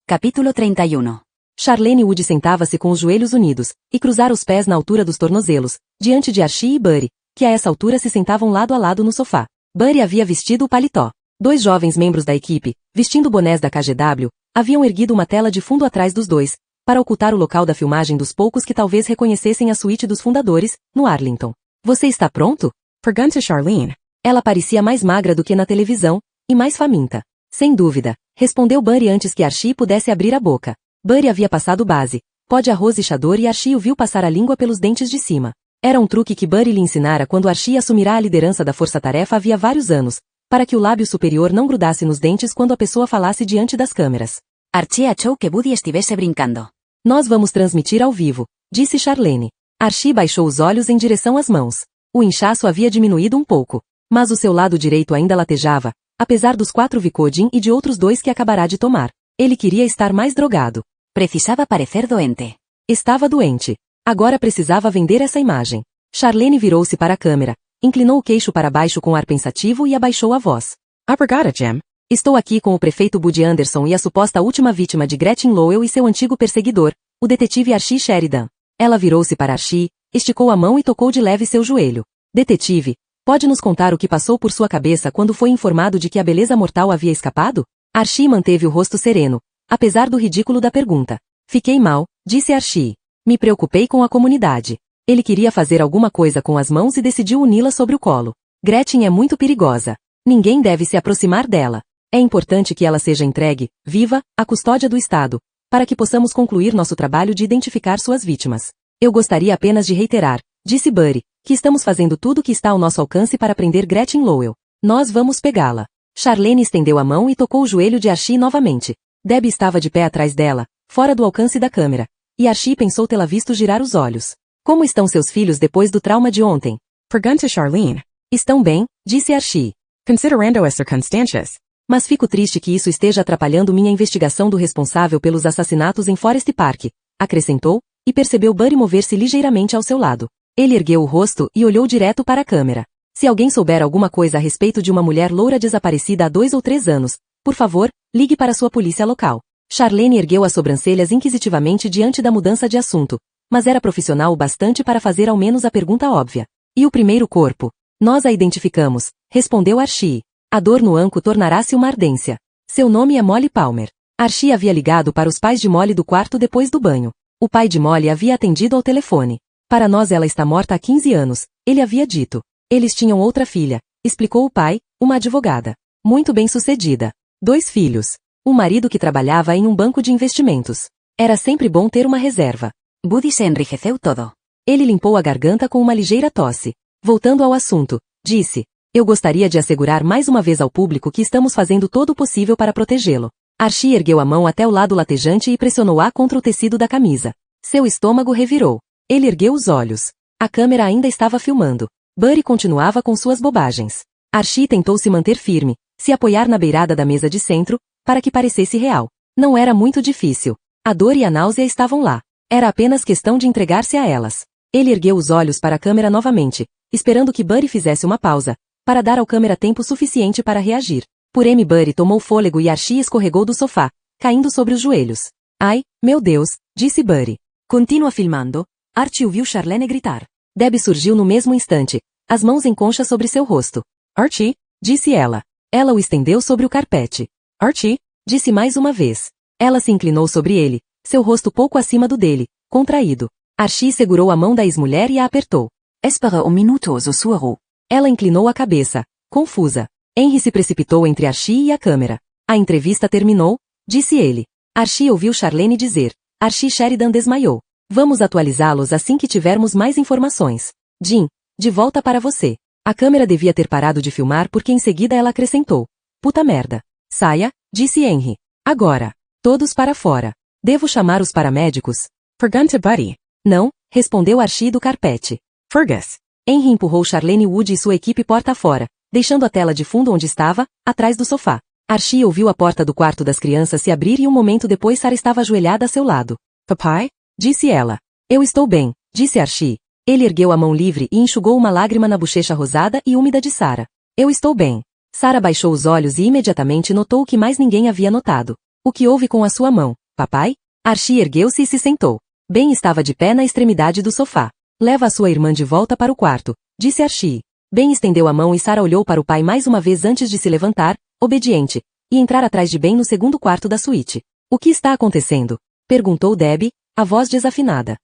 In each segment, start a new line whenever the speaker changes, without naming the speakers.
Capítulo 31.
Charlene Wood sentava-se com os joelhos unidos, e cruzara os pés na altura dos tornozelos, diante de Archie e Buddy, que a essa altura se sentavam lado a lado no sofá. Buddy havia vestido o paletó. Dois jovens membros da equipe, vestindo bonés da KGW, haviam erguido uma tela de fundo atrás dos dois, para ocultar o local da filmagem dos poucos que talvez reconhecessem a suíte dos fundadores, no Arlington. Você está pronto?
Perguntou Charlene.
Ela parecia mais magra do que na televisão, e mais faminta. Sem dúvida, respondeu Buddy antes que Archie pudesse abrir a boca. Buddy havia passado base, pó de arroz e chador e Archie o viu passar a língua pelos dentes de cima. Era um truque que Buddy lhe ensinara quando Archie assumirá a liderança da força-tarefa havia vários anos, para que o lábio superior não grudasse nos dentes quando a pessoa falasse diante das câmeras.
Archie achou que Buddy estivesse brincando.
Nós vamos transmitir ao vivo, disse Charlene. Archie baixou os olhos em direção às mãos. O inchaço havia diminuído um pouco, mas o seu lado direito ainda latejava, apesar dos 4 Vicodin e de outros 2 que acabará de tomar. Ele queria estar mais drogado.
Precisava parecer doente.
Estava doente. Agora precisava vender essa imagem. Charlene virou-se para a câmera, inclinou o queixo para baixo com ar pensativo e abaixou a voz.
Obrigada, Jim.
Estou aqui com o prefeito Buddy Anderson e a suposta última vítima de Gretchen Lowell e seu antigo perseguidor, o detetive Archie Sheridan. Ela virou-se para Archie, esticou a mão e tocou de leve seu joelho. Detetive, pode nos contar o que passou por sua cabeça quando foi informado de que a beleza mortal havia escapado? Archie manteve o rosto sereno, apesar do ridículo da pergunta. Fiquei mal, disse Archie. Me preocupei com a comunidade. Ele queria fazer alguma coisa com as mãos e decidiu uni-la sobre o colo. Gretchen é muito perigosa. Ninguém deve se aproximar dela. É importante que ela seja entregue, viva, à custódia do Estado, para que possamos concluir nosso trabalho de identificar suas vítimas. Eu gostaria apenas de reiterar, disse Buddy, que estamos fazendo tudo o que está ao nosso alcance para prender Gretchen Lowell. Nós vamos pegá-la. Charlene estendeu a mão e tocou o joelho de Archie novamente. Debbie estava de pé atrás dela, fora do alcance da câmera, e Archie pensou tê-la visto girar os olhos. Como estão seus filhos depois do trauma de ontem?
Perguntou Charlene.
Estão bem, disse Archie.
Considerando as circunstâncias.
Mas fico triste que isso esteja atrapalhando minha investigação do responsável pelos assassinatos em Forest Park, acrescentou, e percebeu Buddy mover-se ligeiramente ao seu lado. Ele ergueu o rosto e olhou direto para a câmera. Se alguém souber alguma coisa a respeito de uma mulher loura desaparecida há 2 ou 3 anos, por favor, ligue para sua polícia local. Charlene ergueu as sobrancelhas inquisitivamente diante da mudança de assunto, mas era profissional o bastante para fazer ao menos a pergunta óbvia. E o primeiro corpo? Nós a identificamos, respondeu Archie. A dor no anco tornará-se uma ardência. Seu nome é Molly Palmer. Archie havia ligado para os pais de Molly do quarto depois do banho. O pai de Molly havia atendido ao telefone. Para nós ela está morta há 15 anos, ele havia dito. Eles tinham outra filha, explicou o pai, uma advogada. Muito bem-sucedida. 2 filhos. Um marido que trabalhava em um banco de investimentos. Era sempre bom ter uma reserva.
Buddy se enrijeceu todo.
Ele limpou a garganta com uma ligeira tosse. Voltando ao assunto, disse. Eu gostaria de assegurar mais uma vez ao público que estamos fazendo todo o possível para protegê-lo. Archie ergueu a mão até o lado latejante e pressionou-a contra o tecido da camisa. Seu estômago revirou. Ele ergueu os olhos. A câmera ainda estava filmando. Buddy continuava com suas bobagens. Archie tentou se manter firme, se apoiar na beirada da mesa de centro, para que parecesse real. Não era muito difícil. A dor e a náusea estavam lá. Era apenas questão de entregar-se a elas. Ele ergueu os olhos para a câmera novamente, esperando que Buddy fizesse uma pausa, para dar ao câmera tempo suficiente para reagir. Porém Buddy tomou fôlego e Archie escorregou do sofá, caindo sobre os joelhos. Ai, meu Deus, disse Buddy. Continua filmando. Archie ouviu Charlene gritar. Debbie surgiu no mesmo instante, as mãos em concha sobre seu rosto.
Archie,
disse ela. Ela o estendeu sobre o carpete.
Archie,
disse mais uma vez. Ela se inclinou sobre ele, seu rosto pouco acima do dele, contraído. Archie segurou a mão da ex-mulher e a apertou.
Espera um minuto, sussurrou.
Ela inclinou a cabeça, confusa. Henry se precipitou entre Archie e a câmera. A entrevista terminou, disse ele. Archie ouviu Charlene dizer. Archie Sheridan desmaiou. Vamos atualizá-los assim que tivermos mais informações. Jim, de volta para você. A câmera devia ter parado de filmar porque em seguida ela acrescentou. Puta merda. Saia, disse Henry. Agora. Todos para fora. Devo chamar os paramédicos?
Perguntou Buddy.
Não, respondeu Archie do carpete.
Fergus.
Henry empurrou Charlene Wood e sua equipe porta fora, deixando a tela de fundo onde estava, atrás do sofá. Archie ouviu a porta do quarto das crianças se abrir e um momento depois Sarah estava ajoelhada a seu lado.
Papai?
Disse ela. Eu estou bem, disse Archie. Ele ergueu a mão livre e enxugou uma lágrima na bochecha rosada e úmida de Sarah. Eu estou bem. Sarah baixou os olhos e imediatamente notou o que mais ninguém havia notado. O que houve com a sua mão, papai? Archie ergueu-se e se sentou. Ben estava de pé na extremidade do sofá. Leva a sua irmã de volta para o quarto, disse Archie. Ben estendeu a mão e Sarah olhou para o pai mais uma vez antes de se levantar, obediente, e entrar atrás de Ben no segundo quarto da suíte. O que está acontecendo? Perguntou Debbie, a voz desafinada.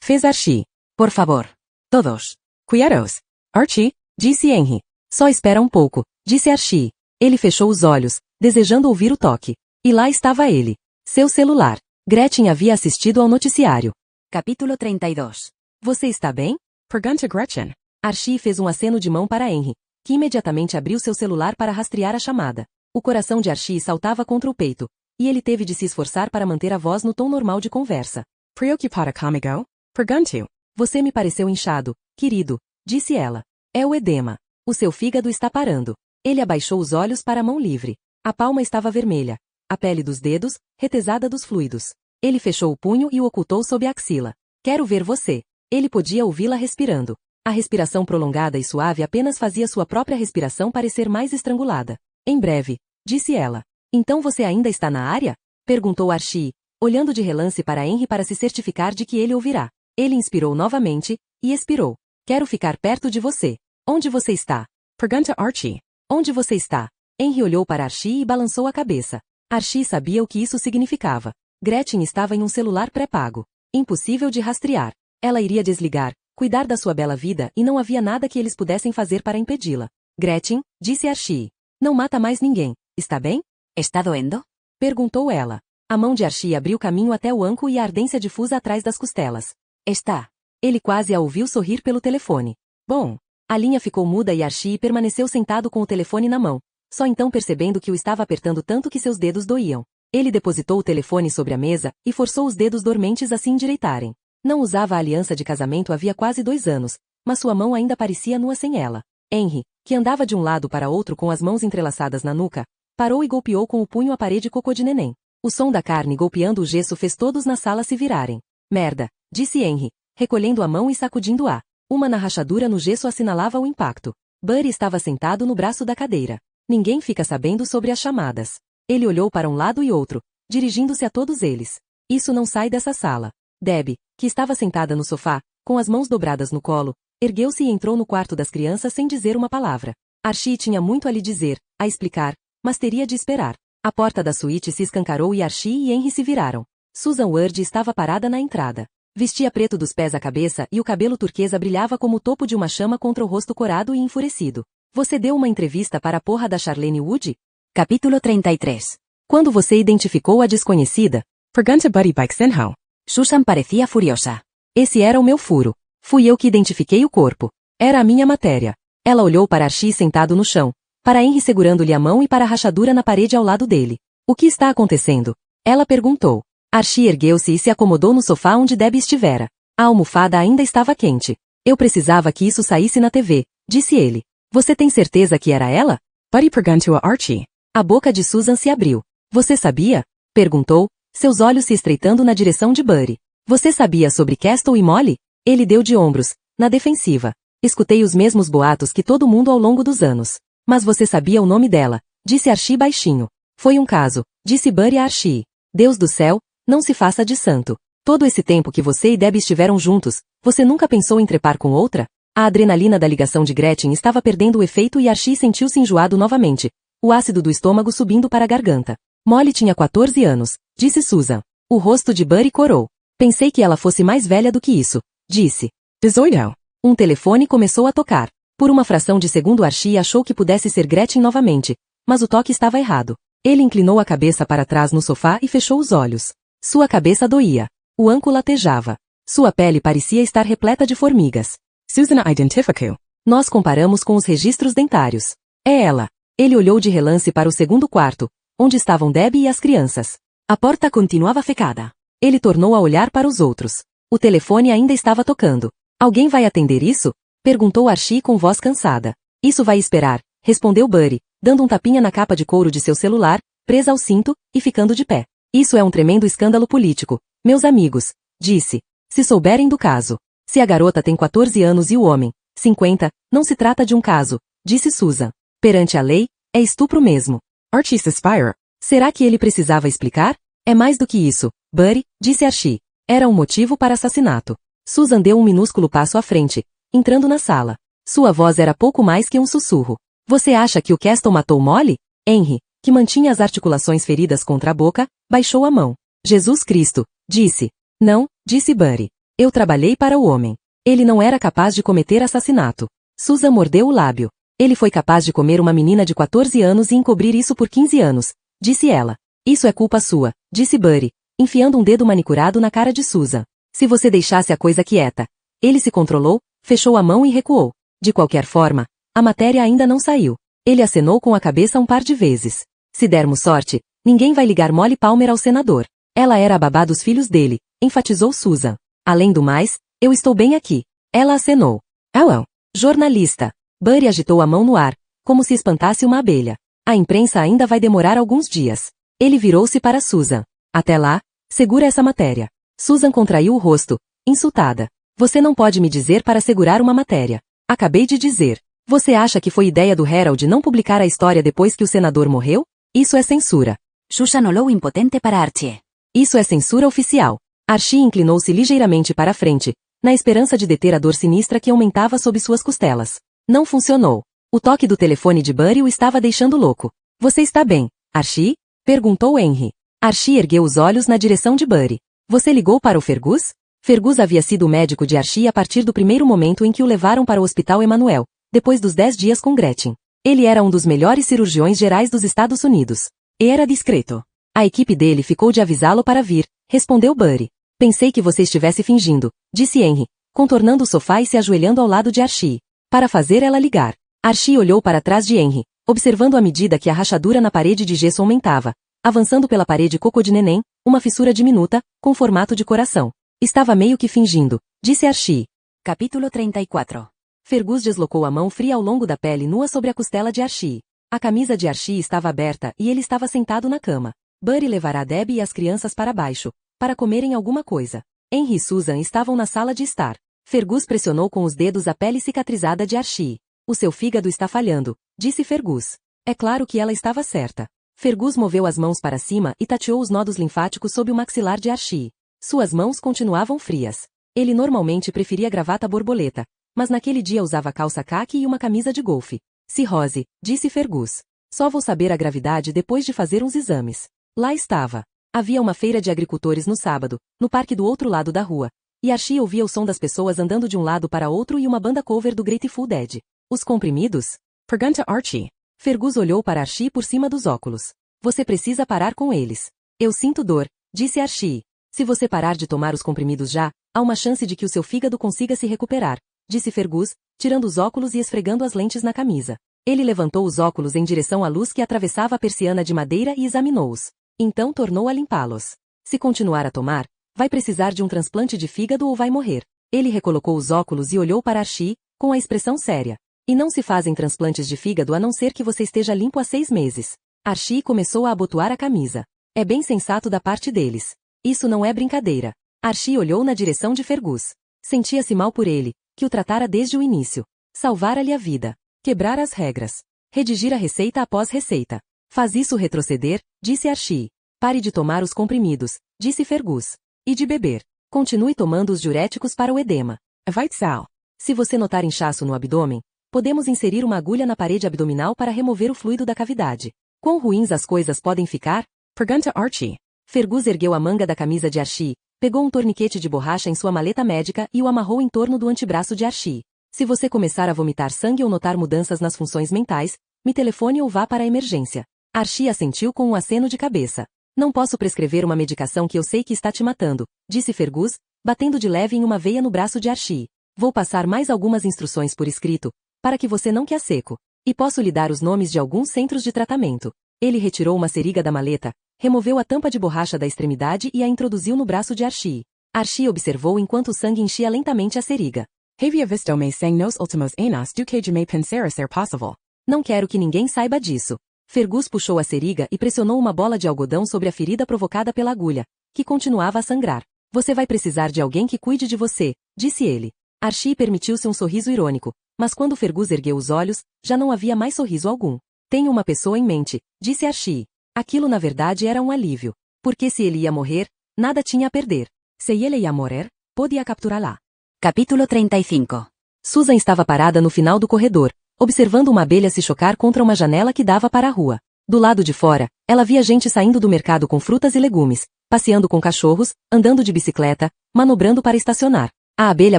Fez Archie.
Por favor. Todos.
Quietos. Archie.
Disse Henry. Só espera um pouco, disse Archie. Ele fechou os olhos, desejando ouvir o toque. E lá estava ele. Seu celular. Gretchen havia assistido ao noticiário.
Capítulo 32.
Você está bem?
Pergunta Gretchen.
Archie fez um aceno de mão para Henry, que imediatamente abriu seu celular para rastrear a chamada. O coração de Archie saltava contra o peito, e ele teve de se esforçar para manter a voz no tom normal de conversa.
Preocupada comigo? Pergunto.
Você me pareceu inchado, querido, disse ela. É o edema. O seu fígado está parando. Ele abaixou os olhos para a mão livre. A palma estava vermelha. A pele dos dedos, retesada dos fluidos. Ele fechou o punho e o ocultou sob a axila. Quero ver você. Ele podia ouvi-la respirando. A respiração prolongada e suave apenas fazia sua própria respiração parecer mais estrangulada. Em breve, disse ela. Então você ainda está na área? Perguntou Archie, olhando de relance para Henry para se certificar de que ele ouvirá. Ele inspirou novamente, e expirou. Quero ficar perto de você. Onde você está?
Pergunta Archie.
Onde você está? Henry olhou para Archie e balançou a cabeça. Archie sabia o que isso significava. Gretchen estava em um celular pré-pago. Impossível de rastrear. Ela iria desligar, cuidar da sua bela vida e não havia nada que eles pudessem fazer para impedi-la. Gretchen, disse Archie. Não mata mais ninguém, está bem?
Está doendo?
Perguntou ela. A mão de Archie abriu caminho até o anco e a ardência difusa atrás das costelas.
Está.
Ele quase a ouviu sorrir pelo telefone. Bom. A linha ficou muda e Archie permaneceu sentado com o telefone na mão, só então percebendo que o estava apertando tanto que seus dedos doíam. Ele depositou o telefone sobre a mesa e forçou os dedos dormentes a se endireitarem. Não usava a aliança de casamento havia quase 2 anos, mas sua mão ainda parecia nua sem ela. Henry, que andava de um lado para outro com as mãos entrelaçadas na nuca, parou e golpeou com o punho a parede cocô de neném. O som da carne golpeando o gesso fez todos na sala se virarem. Merda, disse Henry, recolhendo a mão e sacudindo-a. Uma na rachadura no gesso assinalava o impacto. Buddy estava sentado no braço da cadeira. Ninguém fica sabendo sobre as chamadas. Ele olhou para um lado e outro, dirigindo-se a todos eles. Isso não sai dessa sala. Debbie, que estava sentada no sofá, com as mãos dobradas no colo, ergueu-se e entrou no quarto das crianças sem dizer uma palavra. Archie tinha muito a lhe dizer, a explicar, mas teria de esperar. A porta da suíte se escancarou e Archie e Henry se viraram. Susan Ward estava parada na entrada. Vestia preto dos pés à cabeça e o cabelo turquesa brilhava como o topo de uma chama contra o rosto corado e enfurecido. Você deu uma entrevista para a porra da Charlene Wood?
Capítulo 33.
Quando você identificou a desconhecida?
Pergunta Buddy Bikesenho.
Susan parecía furiosa.
Esse era o meu furo. Fui eu que identifiquei o corpo. Era a minha matéria. Ela olhou para Archie sentado no chão, para Henry segurando-lhe a mão e para a rachadura na parede ao lado dele. O que está acontecendo? Ela perguntou. Archie ergueu-se e se acomodou no sofá onde Debbie estivera. A almofada ainda estava quente. Eu precisava que isso saísse na TV, disse ele. Você tem certeza que era ela?
Buddy perguntou a Archie.
A boca de Susan se abriu. Você sabia? Perguntou, seus olhos se estreitando na direção de Buddy. Você sabia sobre Castle e Molly? Ele deu de ombros, na defensiva. Escutei os mesmos boatos que todo mundo ao longo dos anos. Mas você sabia o nome dela, disse Archie baixinho. Foi um caso, disse Buddy a Archie. Deus do céu, não se faça de santo. Todo esse tempo que você e Debbie estiveram juntos, você nunca pensou em trepar com outra? A adrenalina da ligação de Gretchen estava perdendo o efeito e Archie sentiu-se enjoado novamente, o ácido do estômago subindo para a garganta. Molly tinha 14 anos, disse Susan. O rosto de Buddy corou. Pensei que ela fosse mais velha do que isso, disse.
18.
Um telefone começou a tocar. Por uma fração de segundo Archie achou que pudesse ser Gretchen novamente, mas o toque estava errado. Ele inclinou a cabeça para trás no sofá e fechou os olhos. Sua cabeça doía. O anco latejava. Sua pele parecia estar repleta de formigas.
Susan identificou.
Nós comparamos com os registros dentários. É ela. Ele olhou de relance para o segundo quarto, onde estavam Debbie e as crianças.
A porta continuava fechada.
Ele tornou a olhar para os outros. O telefone ainda estava tocando. Alguém vai atender isso? Perguntou Archie com voz cansada. Isso vai esperar, respondeu Buddy, dando um tapinha na capa de couro de seu celular, presa ao cinto, e ficando de pé. Isso é um tremendo escândalo político, meus amigos, disse. Se souberem do caso. Se a garota tem 14 anos e o homem, 50, não se trata de um caso, disse Susan. Perante a lei, é estupro mesmo.
Archie suspira.
Será que ele precisava explicar? É mais do que isso, Buddy, disse Archie. Era um motivo para assassinato. Susan deu um minúsculo passo à frente, entrando na sala. Sua voz era pouco mais que um sussurro. Você acha que o Keston matou Molly? Henry, que mantinha as articulações feridas contra a boca, baixou a mão. Jesus Cristo, disse. Não, disse Buddy. Eu trabalhei para o homem. Ele não era capaz de cometer assassinato. Susan mordeu o lábio. Ele foi capaz de comer uma menina de 14 anos e encobrir isso por 15 anos, disse ela. Isso é culpa sua, disse Buddy, enfiando um dedo manicurado na cara de Susan. Se você deixasse a coisa quieta. Ele se controlou, fechou a mão e recuou. De qualquer forma, a matéria ainda não saiu. Ele acenou com a cabeça um par de vezes. Se dermos sorte, ninguém vai ligar Molly Palmer ao senador. Ela era a babá dos filhos dele, enfatizou Susan. Além do mais, eu estou bem aqui. Ela acenou.
Hello.
Jornalista. Buddy agitou a mão no ar, como se espantasse uma abelha. A imprensa ainda vai demorar alguns dias. Ele virou-se para Susan. Até lá, segura essa matéria. Susan contraiu o rosto, insultada. Você não pode me dizer para segurar uma matéria. Acabei de dizer. Você acha que foi ideia do Herald não publicar a história depois que o senador morreu? Isso é censura.
Susan olhou impotente para Archie.
Isso é censura oficial. Archie inclinou-se ligeiramente para a frente, na esperança de deter a dor sinistra que aumentava sob suas costelas. Não funcionou. O toque do telefone de Buddy o estava deixando louco. Você está bem, Archie? Perguntou Henry. Archie ergueu os olhos na direção de Buddy. Você ligou para o Fergus? Fergus havia sido o médico de Archie a partir do primeiro momento em que o levaram para o Hospital Emanuel, depois dos 10 dias com Gretchen. Ele era um dos melhores cirurgiões gerais dos Estados Unidos. E era discreto. A equipe dele ficou de avisá-lo para vir, respondeu Buddy. Pensei que você estivesse fingindo, disse Henry, contornando o sofá e se ajoelhando ao lado de Archie, para fazer ela ligar. Archie olhou para trás de Henry, observando à medida que a rachadura na parede de gesso aumentava, avançando pela parede cocô de neném, uma fissura diminuta, com formato de coração. Estava meio que fingindo, disse Archie.
Capítulo 34.
Fergus deslocou a mão fria ao longo da pele nua sobre a costela de Archie. A camisa de Archie estava aberta e ele estava sentado na cama. Buddy levará Debbie e as crianças para baixo, para comerem alguma coisa. Henry e Susan estavam na sala de estar. Fergus pressionou com os dedos a pele cicatrizada de Archie. O seu fígado está falhando, disse Fergus. É claro que ela estava certa. Fergus moveu as mãos para cima e tateou os nodos linfáticos sob o maxilar de Archie. Suas mãos continuavam frias. Ele normalmente preferia gravata borboleta, mas naquele dia usava calça caque e uma camisa de golfe. Cirrose, disse Fergus. Só vou saber a gravidade depois de fazer uns exames. Lá estava. Havia uma feira de agricultores no sábado, no parque do outro lado da rua, e Archie ouvia o som das pessoas andando de um lado para outro e uma banda cover do Grateful Dead. Os comprimidos?
Pergunta Archie.
Fergus olhou para Archie por cima dos óculos. Você precisa parar com eles. Eu sinto dor, disse Archie. Se você parar de tomar os comprimidos já, há uma chance de que o seu fígado consiga se recuperar, disse Fergus, tirando os óculos e esfregando as lentes na camisa. Ele levantou os óculos em direção à luz que atravessava a persiana de madeira e examinou-os. Então tornou a limpá-los. Se continuar a tomar, vai precisar de um transplante de fígado ou vai morrer. Ele recolocou os óculos e olhou para Archie, com a expressão séria. E não se fazem transplantes de fígado a não ser que você esteja limpo há 6 meses. Archie começou a abotoar a camisa. É bem sensato da parte deles. Isso não é brincadeira. Archie olhou na direção de Fergus. Sentia-se mal por ele, que o tratara desde o início. Salvara-lhe a vida. Quebrar as regras. Redigir a receita após receita. Faz isso retroceder, disse Archie. Pare de tomar os comprimidos, disse Fergus. E de beber. Continue tomando os diuréticos para o edema.
Evite-sal.
Se você notar inchaço no abdômen, podemos inserir uma agulha na parede abdominal para remover o fluido da cavidade. Quão ruins as coisas podem ficar?
Pergunta Archie.
Fergus ergueu a manga da camisa de Archie, pegou um torniquete de borracha em sua maleta médica e o amarrou em torno do antebraço de Archie. Se você começar a vomitar sangue ou notar mudanças nas funções mentais, me telefone ou vá para a emergência. Archie assentiu com um aceno de cabeça. Não posso prescrever uma medicação que eu sei que está te matando, disse Fergus, batendo de leve em uma veia no braço de Archie. Vou passar mais algumas instruções por escrito, para que você não queira seco. E posso lhe dar os nomes de alguns centros de tratamento. Ele retirou uma seringa da maleta, removeu a tampa de borracha da extremidade e a introduziu no braço de Archie. Archie observou enquanto o sangue enchia lentamente a seringa.
Havia visto me sang nos últimos anos do que me pensara ser possível.
Não quero que ninguém saiba disso. Fergus puxou a seringa e pressionou uma bola de algodão sobre a ferida provocada pela agulha, que continuava a sangrar. Você vai precisar de alguém que cuide de você, disse ele. Archie permitiu-se um sorriso irônico, mas quando Fergus ergueu os olhos, já não havia mais sorriso algum. Tenho uma pessoa em mente, disse Archie. Aquilo na verdade era um alívio. Porque se ele ia morrer, nada tinha a perder.
Se ele ia morrer, podia capturá-la.
Capítulo 35.
Susan estava parada no final do corredor, observando uma abelha se chocar contra uma janela que dava para a rua. Do lado de fora, ela via gente saindo do mercado com frutas e legumes, passeando com cachorros, andando de bicicleta, manobrando para estacionar. A abelha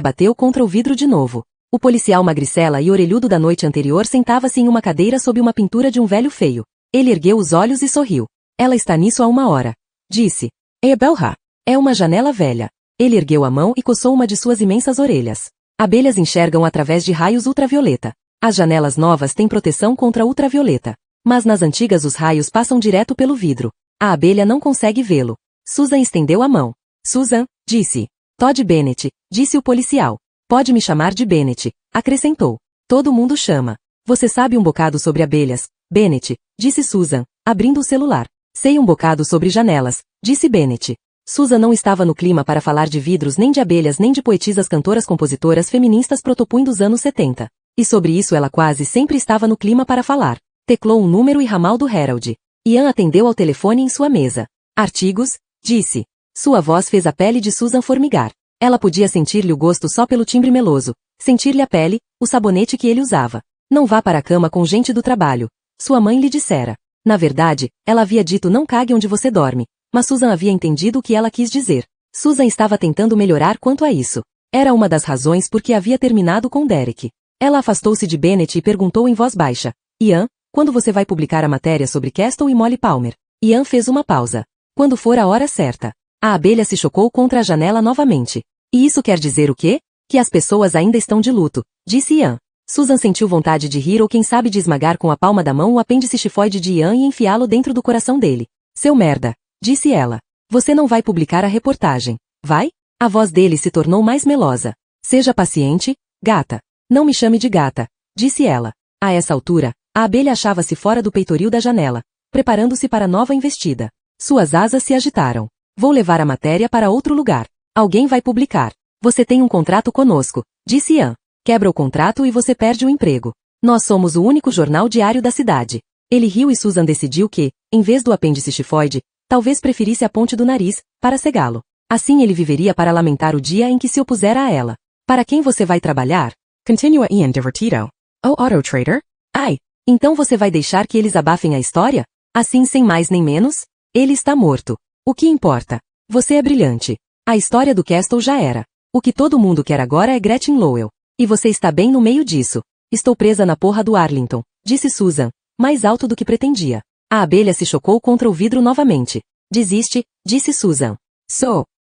bateu contra o vidro de novo. O policial magricela e orelhudo da noite anterior sentava-se em uma cadeira sob uma pintura de um velho feio. Ele ergueu os olhos e sorriu. Ela está nisso há 1 hora. Disse.
É a belha.
É uma janela velha. Ele ergueu a mão e coçou uma de suas imensas orelhas. Abelhas enxergam através de raios ultravioleta. As janelas novas têm proteção contra ultravioleta. Mas nas antigas os raios passam direto pelo vidro. A abelha não consegue vê-lo. Susan estendeu a mão. Susan, disse. Todd Bennett, disse o policial. Pode me chamar de Bennett, acrescentou. Todo mundo chama. Você sabe um bocado sobre abelhas, Bennett, disse Susan, abrindo o celular. Sei um bocado sobre janelas, disse Bennett. Susan não estava no clima para falar de vidros nem de abelhas nem de poetisas cantoras compositoras feministas protopunho dos anos 70. E sobre isso ela quase sempre estava no clima para falar. Teclou um número e ramal do Herald. Ian atendeu ao telefone em sua mesa. Artigos, disse. Sua voz fez a pele de Susan formigar. Ela podia sentir-lhe o gosto só pelo timbre meloso, sentir-lhe a pele, o sabonete que ele usava. Não vá para a cama com gente do trabalho. Sua mãe lhe dissera. Na verdade, ela havia dito não cague onde você dorme, mas Susan havia entendido o que ela quis dizer. Susan estava tentando melhorar quanto a isso. Era uma das razões por que havia terminado com Derek. Ela afastou-se de Bennett e perguntou em voz baixa. Ian, quando você vai publicar a matéria sobre Castle e Molly Palmer? Ian fez uma pausa. Quando for a hora certa. A abelha se chocou contra a janela novamente. E isso quer dizer o quê? Que as pessoas ainda estão de luto, disse Ian. Susan sentiu vontade de rir ou quem sabe de esmagar com a palma da mão o apêndice chifoide de Ian e enfiá-lo dentro do coração dele. Seu merda, disse ela. Você não vai publicar a reportagem, vai? A voz dele se tornou mais melosa. Seja paciente, gata. Não me chame de gata, disse ela. A essa altura, a abelha achava-se fora do peitoril da janela, preparando-se para nova investida. Suas asas se agitaram. Vou levar a matéria para outro lugar. Alguém vai publicar. Você tem um contrato conosco, disse Ian. Quebra o contrato e você perde o emprego. Nós somos o único jornal diário da cidade. Ele riu e Susan decidiu que, em vez do apêndice chifoide, talvez preferisse a ponte do nariz, para cegá-lo. Assim ele viveria para lamentar o dia em que se opusera a ela. Para quem você vai trabalhar?
Continua Ian divertido. O auto trader?
Ai, então você vai deixar que eles abafem a história? Assim sem mais nem menos? Ele está morto. O que importa? Você é brilhante. A história do Castle já era. O que todo mundo quer agora é Gretchen Lowell. E você está bem no meio disso. Estou presa na porra do Arlington, disse Susan, mais alto do que pretendia. A abelha se chocou contra o vidro novamente. Desiste, disse Susan.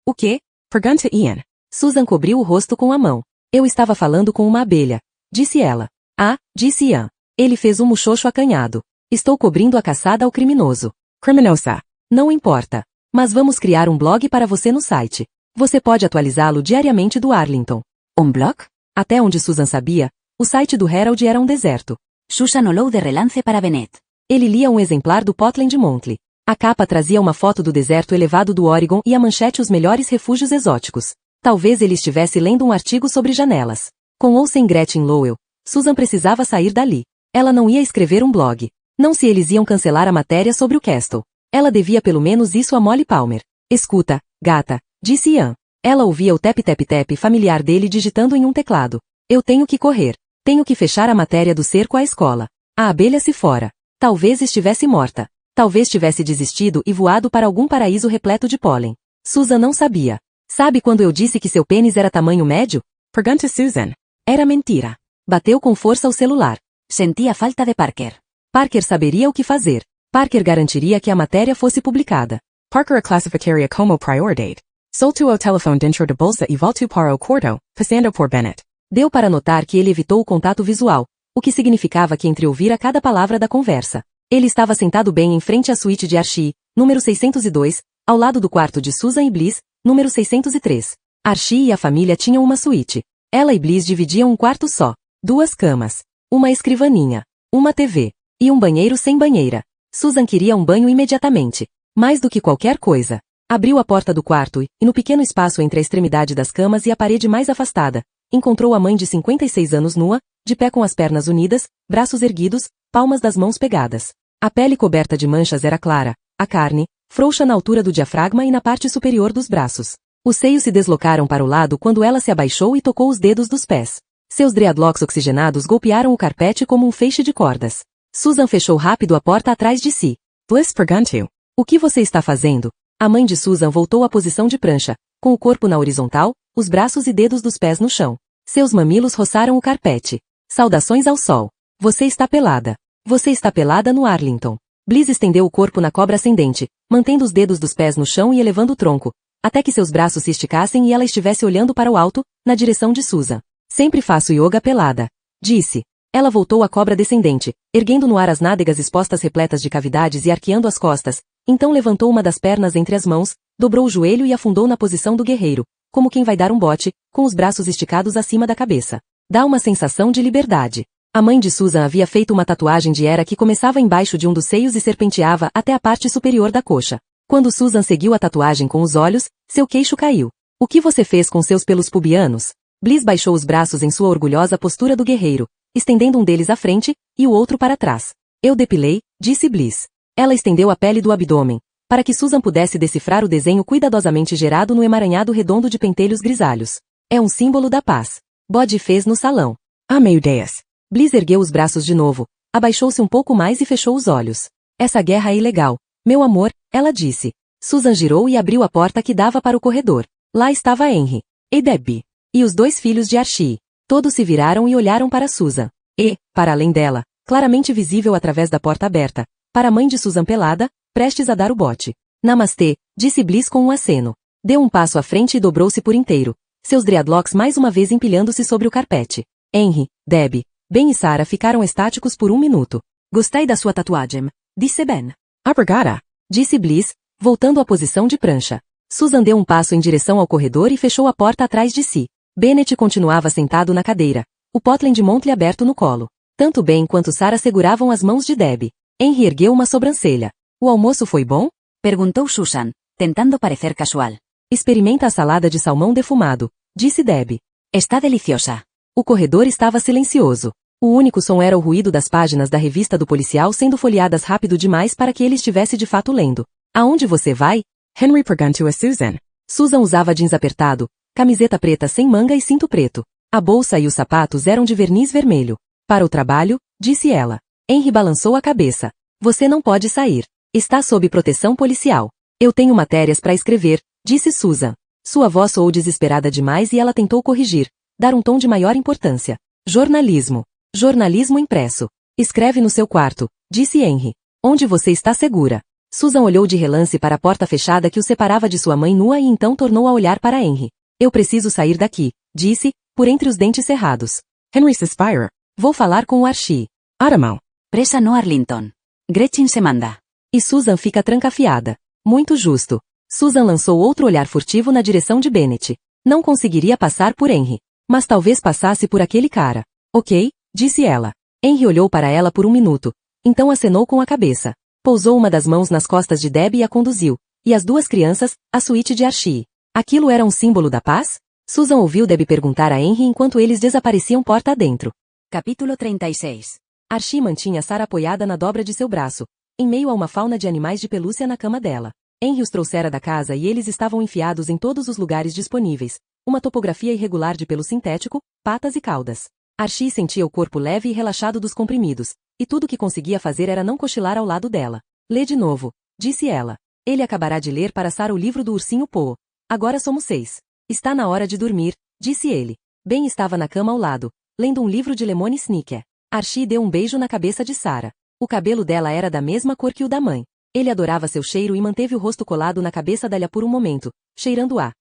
O quê?
Pergunta Ian.
Susan cobriu o rosto com a mão. Eu estava falando com uma abelha, disse ela. Ah, disse Ian. Ele fez um muxoxo acanhado. Estou cobrindo a caçada ao criminoso.
Criminosa.
Não importa. Mas vamos criar um blog para você no site. Você pode atualizá-lo diariamente do Arlington.
Um blog?
Até onde Susan sabia, o site do Herald era um deserto.
Susan olhou de relance para Bennett.
Ele lia um exemplar do Portland Monthly. A capa trazia uma foto do deserto elevado do Oregon e a manchete os melhores refúgios exóticos. Talvez ele estivesse lendo um artigo sobre janelas. Com ou sem Gretchen Lowell, Susan precisava sair dali. Ela não ia escrever um blog. Não se eles iam cancelar a matéria sobre o Castle. Ela devia pelo menos isso a Molly Palmer. Escuta, gata, disse Ian. Ela ouvia o tap-tap-tap familiar dele digitando em um teclado. Eu tenho que correr. Tenho que fechar a matéria do cerco à escola. A abelha se fora. Talvez estivesse morta. Talvez tivesse desistido e voado para algum paraíso repleto de pólen. Susan não sabia. Sabe quando eu disse que seu pênis era tamanho médio?
Pergunta Susan.
Era mentira. Bateu com força o celular.
Sentia falta de Parker.
Parker saberia o que fazer. Parker garantiria que a matéria fosse publicada.
Parker a classificaria como prioridade. Soltou o telefone dentro da bolsa e voltou para o quarto, passando por Bennett.
Deu para notar que ele evitou o contato visual, o que significava que entreouvira cada palavra da conversa. Ele estava sentado bem em frente à suíte de Archie, número 602, ao lado do quarto de Susan e Bliss, número 603. Archie e a família tinham uma suíte. Ela e Bliss dividiam um quarto só, 2 camas, uma escrivaninha, uma TV, e um banheiro sem banheira. Susan queria um banho imediatamente. Mais do que qualquer coisa. Abriu a porta do quarto e, no pequeno espaço entre a extremidade das camas e a parede mais afastada, encontrou a mãe de 56 anos nua, de pé com as pernas unidas, braços erguidos, palmas das mãos pegadas. A pele coberta de manchas era clara, a carne, frouxa na altura do diafragma e na parte superior dos braços. Os seios se deslocaram para o lado quando ela se abaixou e tocou os dedos dos pés. Seus dreadlocks oxigenados golpearam o carpete como um feixe de cordas. Susan fechou rápido a porta atrás de si.
Bliss perguntou.
O que você está fazendo? A mãe de Susan voltou à posição de prancha, com o corpo na horizontal, os braços e dedos dos pés no chão. Seus mamilos roçaram o carpete. Saudações ao sol. Você está pelada. Você está pelada no Arlington. Bliss estendeu o corpo na cobra ascendente, mantendo os dedos dos pés no chão e elevando o tronco, até que seus braços se esticassem e ela estivesse olhando para o alto, na direção de Susan. Sempre faço yoga pelada. Disse. Ela voltou à cobra descendente, erguendo no ar as nádegas expostas repletas de cavidades e arqueando as costas, então levantou uma das pernas entre as mãos, dobrou o joelho e afundou na posição do guerreiro, como quem vai dar um bote, com os braços esticados acima da cabeça. Dá uma sensação de liberdade. A mãe de Susan havia feito uma tatuagem de Hera que começava embaixo de um dos seios e serpenteava até a parte superior da coxa. Quando Susan seguiu a tatuagem com os olhos, seu queixo caiu. O que você fez com seus pelos pubianos? Bliss baixou os braços em sua orgulhosa postura do guerreiro, estendendo um deles à frente, e o outro para trás. Eu depilei, disse Bliss. Ela estendeu a pele do abdômen, para que Susan pudesse decifrar o desenho cuidadosamente gerado no emaranhado redondo de pentelhos grisalhos. É um símbolo da paz. Bode fez no salão.
Ah, meu Deus.
Bliss ergueu os braços de novo, abaixou-se um pouco mais e fechou os olhos. Essa guerra é ilegal. Meu amor, ela disse. Susan girou e abriu a porta que dava para o corredor. Lá estava Henry. E Debbie. E os 2 filhos de Archie. Todos se viraram e olharam para Susan. E, para além dela, claramente visível através da porta aberta, para a mãe de Susan pelada, prestes a dar o bote. Namastê, disse Bliss com um aceno. Deu um passo à frente e dobrou-se por inteiro, seus dreadlocks mais uma vez empilhando-se sobre o carpete. Henry, Debbie, Ben e Sarah ficaram estáticos por 1 minuto. Gostei da sua tatuagem, disse Ben.
Obrigada.
Disse Bliss, voltando à posição de prancha. Susan deu um passo em direção ao corredor e fechou a porta atrás de si. Bennett continuava sentado na cadeira, o Potlen de Montley aberto no colo. Tanto Ben quanto Sarah seguravam as mãos de Debbie. Henry ergueu uma sobrancelha. O almoço foi bom?
Perguntou Susan, tentando parecer casual.
Experimenta a salada de salmão defumado, disse Debbie.
Está deliciosa.
O corredor estava silencioso. O único som era o ruído das páginas da revista do policial sendo folheadas rápido demais para que ele estivesse de fato lendo. Aonde você vai?
Henry perguntou a Susan.
Susan usava jeans apertado, camiseta preta sem manga e cinto preto. A bolsa e os sapatos eram de verniz vermelho. Para o trabalho, disse ela. Henry balançou a cabeça. Você não pode sair. Está sob proteção policial. Eu tenho matérias para escrever, disse Susan. Sua voz soou desesperada demais e ela tentou corrigir, dar um tom de maior importância. Jornalismo. Jornalismo impresso. Escreve no seu quarto, disse Henry. Onde você está segura. Susan olhou de relance para a porta fechada que o separava de sua mãe nua e então tornou a olhar para Henry. Eu preciso sair daqui, disse, por entre os dentes cerrados.
Henry suspira.
Vou falar com o Archie.
Aramão.
Presa no Arlington. Gretchen se manda.
E Susan fica trancafiada. Muito justo. Susan lançou outro olhar furtivo na direção de Bennett. Não conseguiria passar por Henry. Mas talvez passasse por aquele cara. Ok, disse ela. Henry olhou para ela por 1 minuto. Então acenou com a cabeça. Pousou uma das mãos nas costas de Debbie e a conduziu. E as 2 crianças, a suíte de Archie. Aquilo era um símbolo da paz? Susan ouviu Debbie perguntar a Henry enquanto eles desapareciam porta adentro.
Capítulo 36.
Archie mantinha Sarah apoiada na dobra de seu braço, em meio a uma fauna de animais de pelúcia na cama dela. Henry os trouxera da casa e eles estavam enfiados em todos os lugares disponíveis, uma topografia irregular de pelo sintético, patas e caudas. Archie sentia o corpo leve e relaxado dos comprimidos, e tudo o que conseguia fazer era não cochilar ao lado dela. Lê de novo, disse ela. Ele acabará de ler para Sarah o livro do ursinho Poe. Agora somos 6. Está na hora de dormir, disse ele. Ben estava na cama ao lado, lendo um livro de Lemony Snicket. Archie deu um beijo na cabeça de Sarah. O cabelo dela era da mesma cor que o da mãe. Ele adorava seu cheiro e manteve o rosto colado na cabeça dela por um momento, cheirando-a.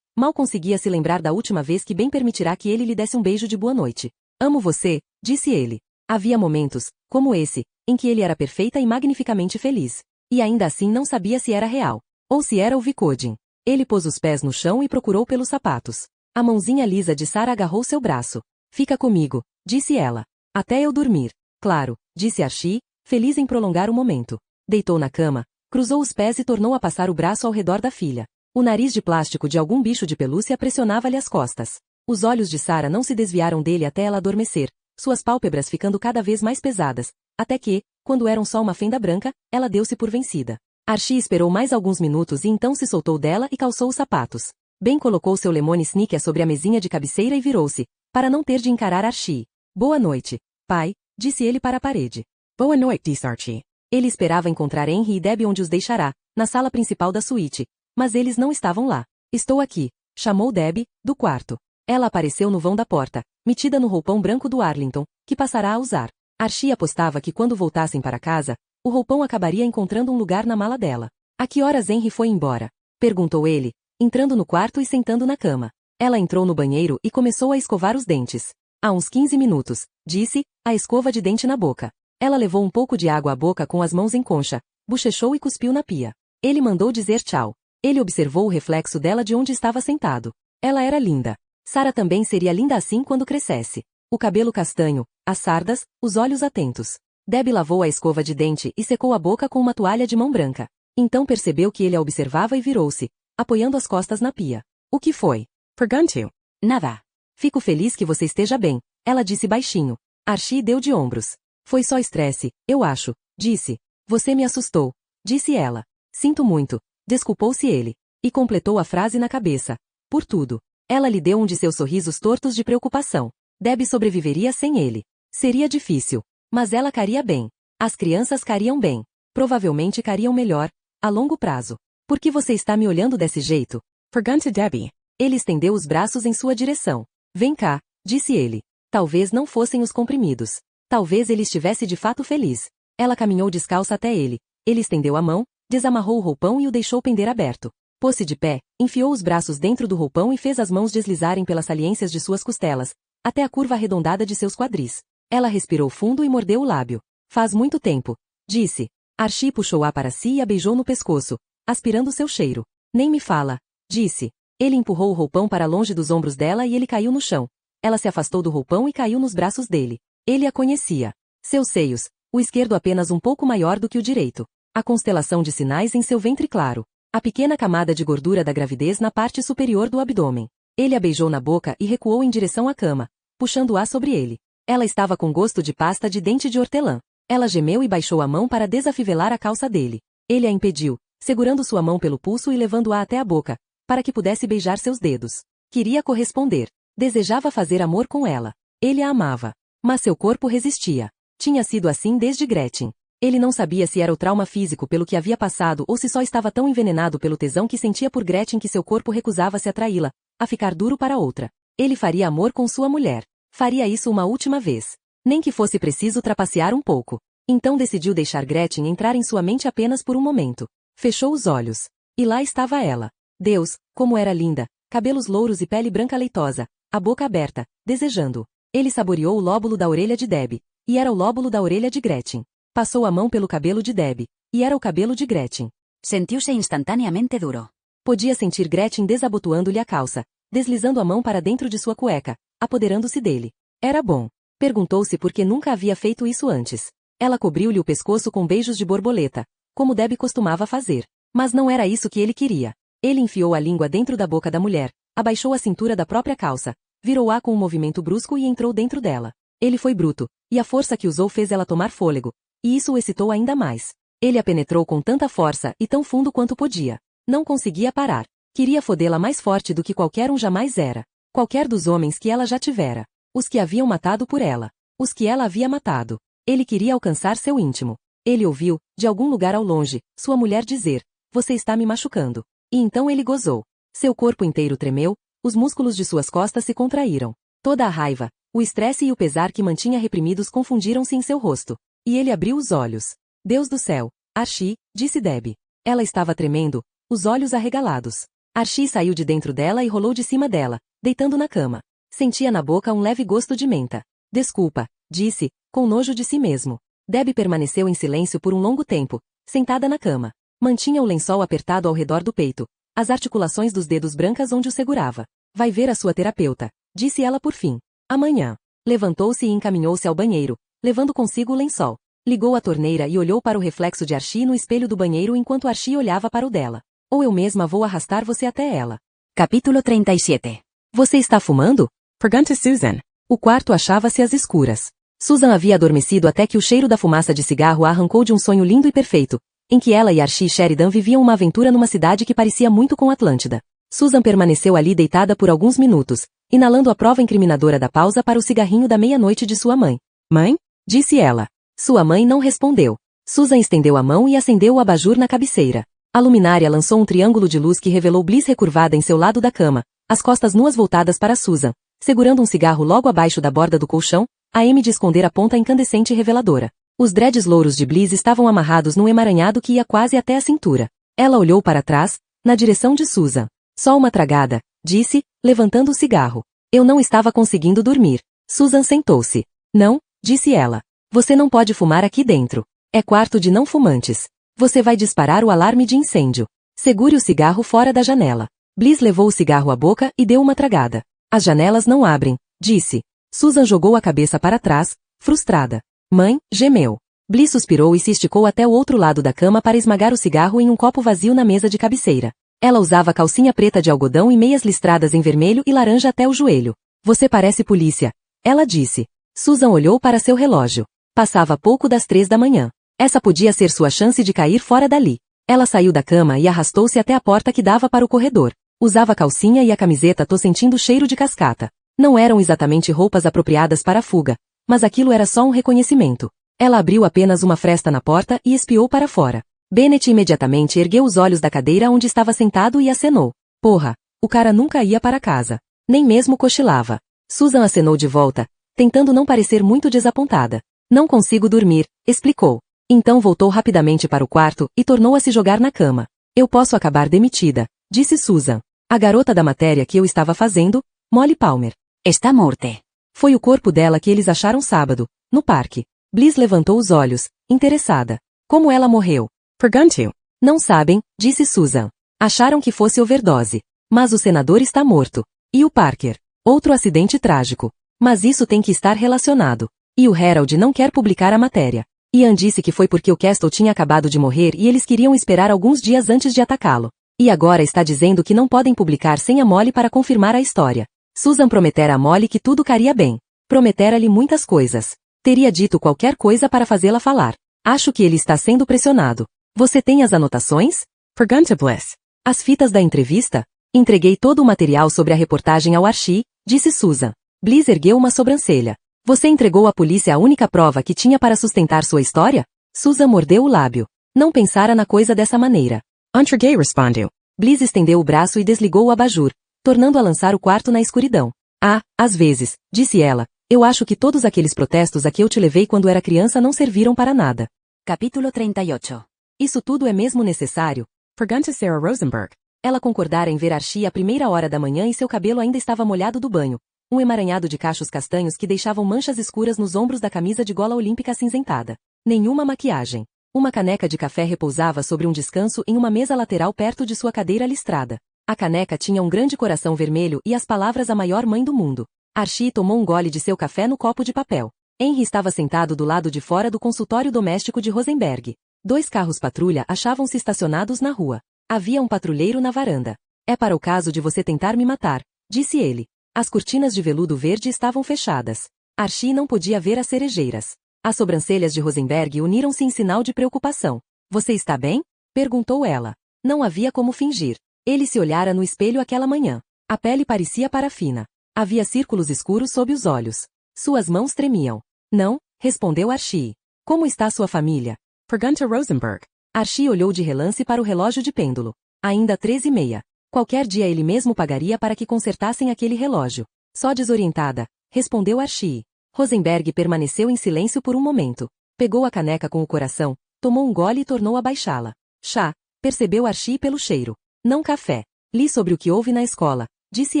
Mal conseguia se lembrar da última vez que Ben permitirá que ele lhe desse um beijo de boa noite. Amo você, disse ele. Havia momentos, como esse, em que ele era perfeita e magnificamente feliz. E ainda assim não sabia se era real, ou se era o Vicodin. Ele pôs os pés no chão e procurou pelos sapatos. A mãozinha lisa de Sarah agarrou seu braço. Fica comigo, disse ela. Até eu dormir. Claro, disse Archie, feliz em prolongar o momento. Deitou na cama, cruzou os pés e tornou a passar o braço ao redor da filha. O nariz de plástico de algum bicho de pelúcia pressionava-lhe as costas. Os olhos de Sarah não se desviaram dele até ela adormecer, suas pálpebras ficando cada vez mais pesadas, Até que, quando eram só uma fenda branca, ela deu-se por vencida. Archie esperou mais alguns minutos e então se soltou dela e calçou os sapatos. Ben colocou seu lemon sneaker sobre a mesinha de cabeceira e virou-se, para não ter de encarar Archie. Boa noite, pai, disse ele para a parede.
Boa noite, disse Archie.
Ele esperava encontrar Henry e Debbie onde os deixará, na sala principal da suíte, mas eles não estavam lá. Estou aqui, chamou Debbie, do quarto. Ela apareceu no vão da porta, metida no roupão branco do Arlington, que passará a usar. Archie apostava que quando voltassem para casa, o roupão acabaria encontrando um lugar na mala dela. A que horas Henry foi embora? Perguntou ele, entrando no quarto e sentando na cama. Ela entrou no banheiro e começou a escovar os dentes. Há uns 15 minutos, disse, a escova de dente na boca. Ela levou um pouco de água à boca com as mãos em concha, bochechou e cuspiu na pia. Ele mandou dizer tchau. Ele observou o reflexo dela de onde estava sentado. Ela era linda. Sarah também seria linda assim quando crescesse. O cabelo castanho, as sardas, os olhos atentos. Debbie lavou a escova de dente e secou a boca com uma toalha de mão branca. Então percebeu que ele a observava e virou-se, apoiando as costas na pia. O que foi?
Perguntou.
Nada.
Fico feliz que você esteja bem, ela disse baixinho. Archie deu de ombros. Foi só estresse, eu acho, disse. Você me assustou, disse ela. Sinto muito, desculpou-se ele. E completou a frase na cabeça. Por tudo. Ela lhe deu um de seus sorrisos tortos de preocupação. Debbie sobreviveria sem ele. Seria difícil. Mas ela caria bem. As crianças cariam bem. Provavelmente cariam melhor, a longo prazo. Por que você está me olhando desse jeito?
Perguntou Debbie.
Ele estendeu os braços em sua direção. Vem cá, disse ele. Talvez não fossem os comprimidos. Talvez ele estivesse de fato feliz. Ela caminhou descalça até ele. Ele estendeu a mão, desamarrou o roupão e o deixou pender aberto. Pôs-se de pé, enfiou os braços dentro do roupão e fez as mãos deslizarem pelas saliências de suas costelas, até a curva arredondada de seus quadris. Ela respirou fundo e mordeu o lábio. Faz muito tempo, disse. Archie puxou-a para si e a beijou no pescoço, aspirando seu cheiro. Nem me fala, disse. Ele empurrou o roupão para longe dos ombros dela e ele caiu no chão. Ela se afastou do roupão e caiu nos braços dele. Ele a conhecia. Seus seios, o esquerdo apenas um pouco maior do que o direito. A constelação de sinais em seu ventre claro. A pequena camada de gordura da gravidez na parte superior do abdômen. Ele a beijou na boca e recuou em direção à cama, puxando-a sobre ele. Ela estava com gosto de pasta de dente de hortelã. Ela gemeu e baixou a mão para desafivelar a calça dele. Ele a impediu, segurando sua mão pelo pulso e levando-a até a boca, para que pudesse beijar seus dedos. Queria corresponder. Desejava fazer amor com ela. Ele a amava. Mas seu corpo resistia. Tinha sido assim desde Gretchen. Ele não sabia se era o trauma físico pelo que havia passado ou se só estava tão envenenado pelo tesão que sentia por Gretchen que seu corpo recusava-se a traí-la, a ficar duro para outra. Ele faria amor com sua mulher. Faria isso uma última vez. Nem que fosse preciso trapacear um pouco. Então decidiu deixar Gretchen entrar em sua mente apenas por um momento. Fechou os olhos. E lá estava ela. Deus, como era linda, cabelos louros e pele branca leitosa, a boca aberta, desejando. Ele saboreou o lóbulo da orelha de Debbie, e era o lóbulo da orelha de Gretchen. Passou a mão pelo cabelo de Debbie, e era o cabelo de Gretchen.
Sentiu-se instantaneamente duro.
Podia sentir Gretchen desabotoando-lhe a calça, deslizando a mão para dentro de sua cueca, apoderando-se dele. Era bom. Perguntou-se por que nunca havia feito isso antes. Ela cobriu-lhe o pescoço com beijos de borboleta, como Debbie costumava fazer. Mas não era isso que ele queria. Ele enfiou a língua dentro da boca da mulher, abaixou a cintura da própria calça, virou-a com um movimento brusco e entrou dentro dela. Ele foi bruto, e a força que usou fez ela tomar fôlego, e isso o excitou ainda mais. Ele a penetrou com tanta força e tão fundo quanto podia. Não conseguia parar. Queria fodê-la mais forte do que qualquer um jamais era. Qualquer dos homens que ela já tivera. Os que haviam matado por ela. Os que ela havia matado. Ele queria alcançar seu íntimo. Ele ouviu, de algum lugar ao longe, sua mulher dizer: "Você está me machucando." E então ele gozou. Seu corpo inteiro tremeu, os músculos de suas costas se contraíram. Toda a raiva, o estresse e o pesar que mantinha reprimidos confundiram-se em seu rosto. E ele abriu os olhos. Deus do céu, Archie, disse Debbie. Ela estava tremendo, os olhos arregalados. Archie saiu de dentro dela e rolou de cima dela, deitando na cama. Sentia na boca um leve gosto de menta. Desculpa, disse, com nojo de si mesmo. Debbie permaneceu em silêncio por um longo tempo, sentada na cama. Mantinha o lençol apertado ao redor do peito, as articulações dos dedos brancas onde o segurava. Vai ver a sua terapeuta, disse ela por fim. Amanhã. Levantou-se e encaminhou-se ao banheiro, levando consigo o lençol. Ligou a torneira e olhou para o reflexo de Archie no espelho do banheiro enquanto Archie olhava para o dela. Ou eu mesma vou arrastar você até ela.
Capítulo 37.
Você está fumando?
Perguntou Susan.
O quarto achava-se às escuras. Susan havia adormecido até que o cheiro da fumaça de cigarro a arrancou de um sonho lindo e perfeito, em que ela e Archie Sheridan viviam uma aventura numa cidade que parecia muito com Atlântida. Susan permaneceu ali deitada por alguns minutos, inalando a prova incriminadora da pausa para o cigarrinho da meia-noite de sua mãe. Mãe? Disse ela. Sua mãe não respondeu. Susan estendeu a mão e acendeu o abajur na cabeceira. A luminária lançou um triângulo de luz que revelou Bliss recurvada em seu lado da cama, as costas nuas voltadas para Susan, segurando um cigarro logo abaixo da borda do colchão, a M de esconder a ponta incandescente e reveladora. Os dreads louros de Bliss estavam amarrados num emaranhado que ia quase até a cintura. Ela olhou para trás, na direção de Susan. Só uma tragada, disse, levantando o cigarro. Eu não estava conseguindo dormir. Susan sentou-se. Não, disse ela. Você não pode fumar aqui dentro. É quarto de não fumantes. Você vai disparar o alarme de incêndio. Segure o cigarro fora da janela. Bliss levou o cigarro à boca e deu uma tragada. As janelas não abrem, disse. Susan jogou a cabeça para trás, frustrada. Mãe, gemeu. Bliss suspirou e se esticou até o outro lado da cama para esmagar o cigarro em um copo vazio na mesa de cabeceira. Ela usava calcinha preta de algodão e meias listradas em vermelho e laranja até o joelho. Você parece polícia, ela disse. Susan olhou para seu relógio. Passava pouco das 3 da manhã. Essa podia ser sua chance de cair fora dali. Ela saiu da cama e arrastou-se até a porta que dava para o corredor. Usava calcinha e a camiseta sentindo cheiro de cascata. Não eram exatamente roupas apropriadas para a fuga, mas aquilo era só um reconhecimento. Ela abriu apenas uma fresta na porta e espiou para fora. Bennett imediatamente ergueu os olhos da cadeira onde estava sentado e acenou. Porra, o cara nunca ia para casa. Nem mesmo cochilava. Susan acenou de volta, tentando não parecer muito desapontada. Não consigo dormir, explicou. Então voltou rapidamente para o quarto e tornou a se jogar na cama. Eu posso acabar demitida, disse Susan. A garota da matéria que eu estava fazendo, Molly Palmer.
Está morte.
Foi o corpo dela que eles acharam sábado, no parque. Bliss levantou os olhos, interessada. Como ela morreu?
Pergunto.
Não sabem, disse Susan. Acharam que fosse overdose. Mas o senador está morto. E o Parker? Outro acidente trágico. Mas isso tem que estar relacionado. E o Herald não quer publicar a matéria. Ian disse que foi porque o Castle tinha acabado de morrer e eles queriam esperar alguns dias antes de atacá-lo. E agora está dizendo que não podem publicar sem a Molly para confirmar a história. Susan prometera a Molly que tudo caria bem. Prometera-lhe muitas coisas. Teria dito qualquer coisa para fazê-la falar. Acho que ele está sendo pressionado. Você tem as anotações?
Pergunta Bliss.
As fitas da entrevista? Entreguei todo o material sobre a reportagem ao Archie, disse Susan. Bliss ergueu uma sobrancelha. Você entregou à polícia a única prova que tinha para sustentar sua história? Susan mordeu o lábio. Não pensara na coisa dessa maneira.
Entreguei, respondeu.
Bliss estendeu o braço e desligou o abajur, tornando a lançar o quarto na escuridão. Ah, às vezes, disse ela, eu acho que todos aqueles protestos a que eu te levei quando era criança não serviram para nada.
Capítulo 38.
Isso tudo é mesmo necessário?
Pergunta Sarah Rosenberg.
Ela concordara em ver Archie à primeira hora da manhã e seu cabelo ainda estava molhado do banho. Um emaranhado de cachos castanhos que deixavam manchas escuras nos ombros da camisa de gola olímpica acinzentada. Nenhuma maquiagem. Uma caneca de café repousava sobre um descanso em uma mesa lateral perto de sua cadeira listrada. A caneca tinha um grande coração vermelho e as palavras a maior mãe do mundo. Archie tomou um gole de seu café no copo de papel. Henry estava sentado do lado de fora do consultório doméstico de Rosenberg. 2 carros patrulha achavam-se estacionados na rua. Havia um patrulheiro na varanda. É para o caso de você tentar me matar, disse ele. As cortinas de veludo verde estavam fechadas. Archie não podia ver as cerejeiras. As sobrancelhas de Rosenberg uniram-se em sinal de preocupação. Você está bem? Perguntou ela. Não havia como fingir. Ele se olhara no espelho aquela manhã. A pele parecia parafina. Havia círculos escuros sob os olhos. Suas mãos tremiam. Não, respondeu Archie. Como está sua família?
Pergunta Rosenberg.
Archie olhou de relance para o relógio de pêndulo. Ainda 13h30. Qualquer dia ele mesmo pagaria para que consertassem aquele relógio. Só desorientada, respondeu Archie. Rosenberg permaneceu em silêncio por um momento. Pegou a caneca com o coração, tomou um gole e tornou a baixá-la. Chá, percebeu Archie pelo cheiro. Não café. Li sobre o que houve na escola, disse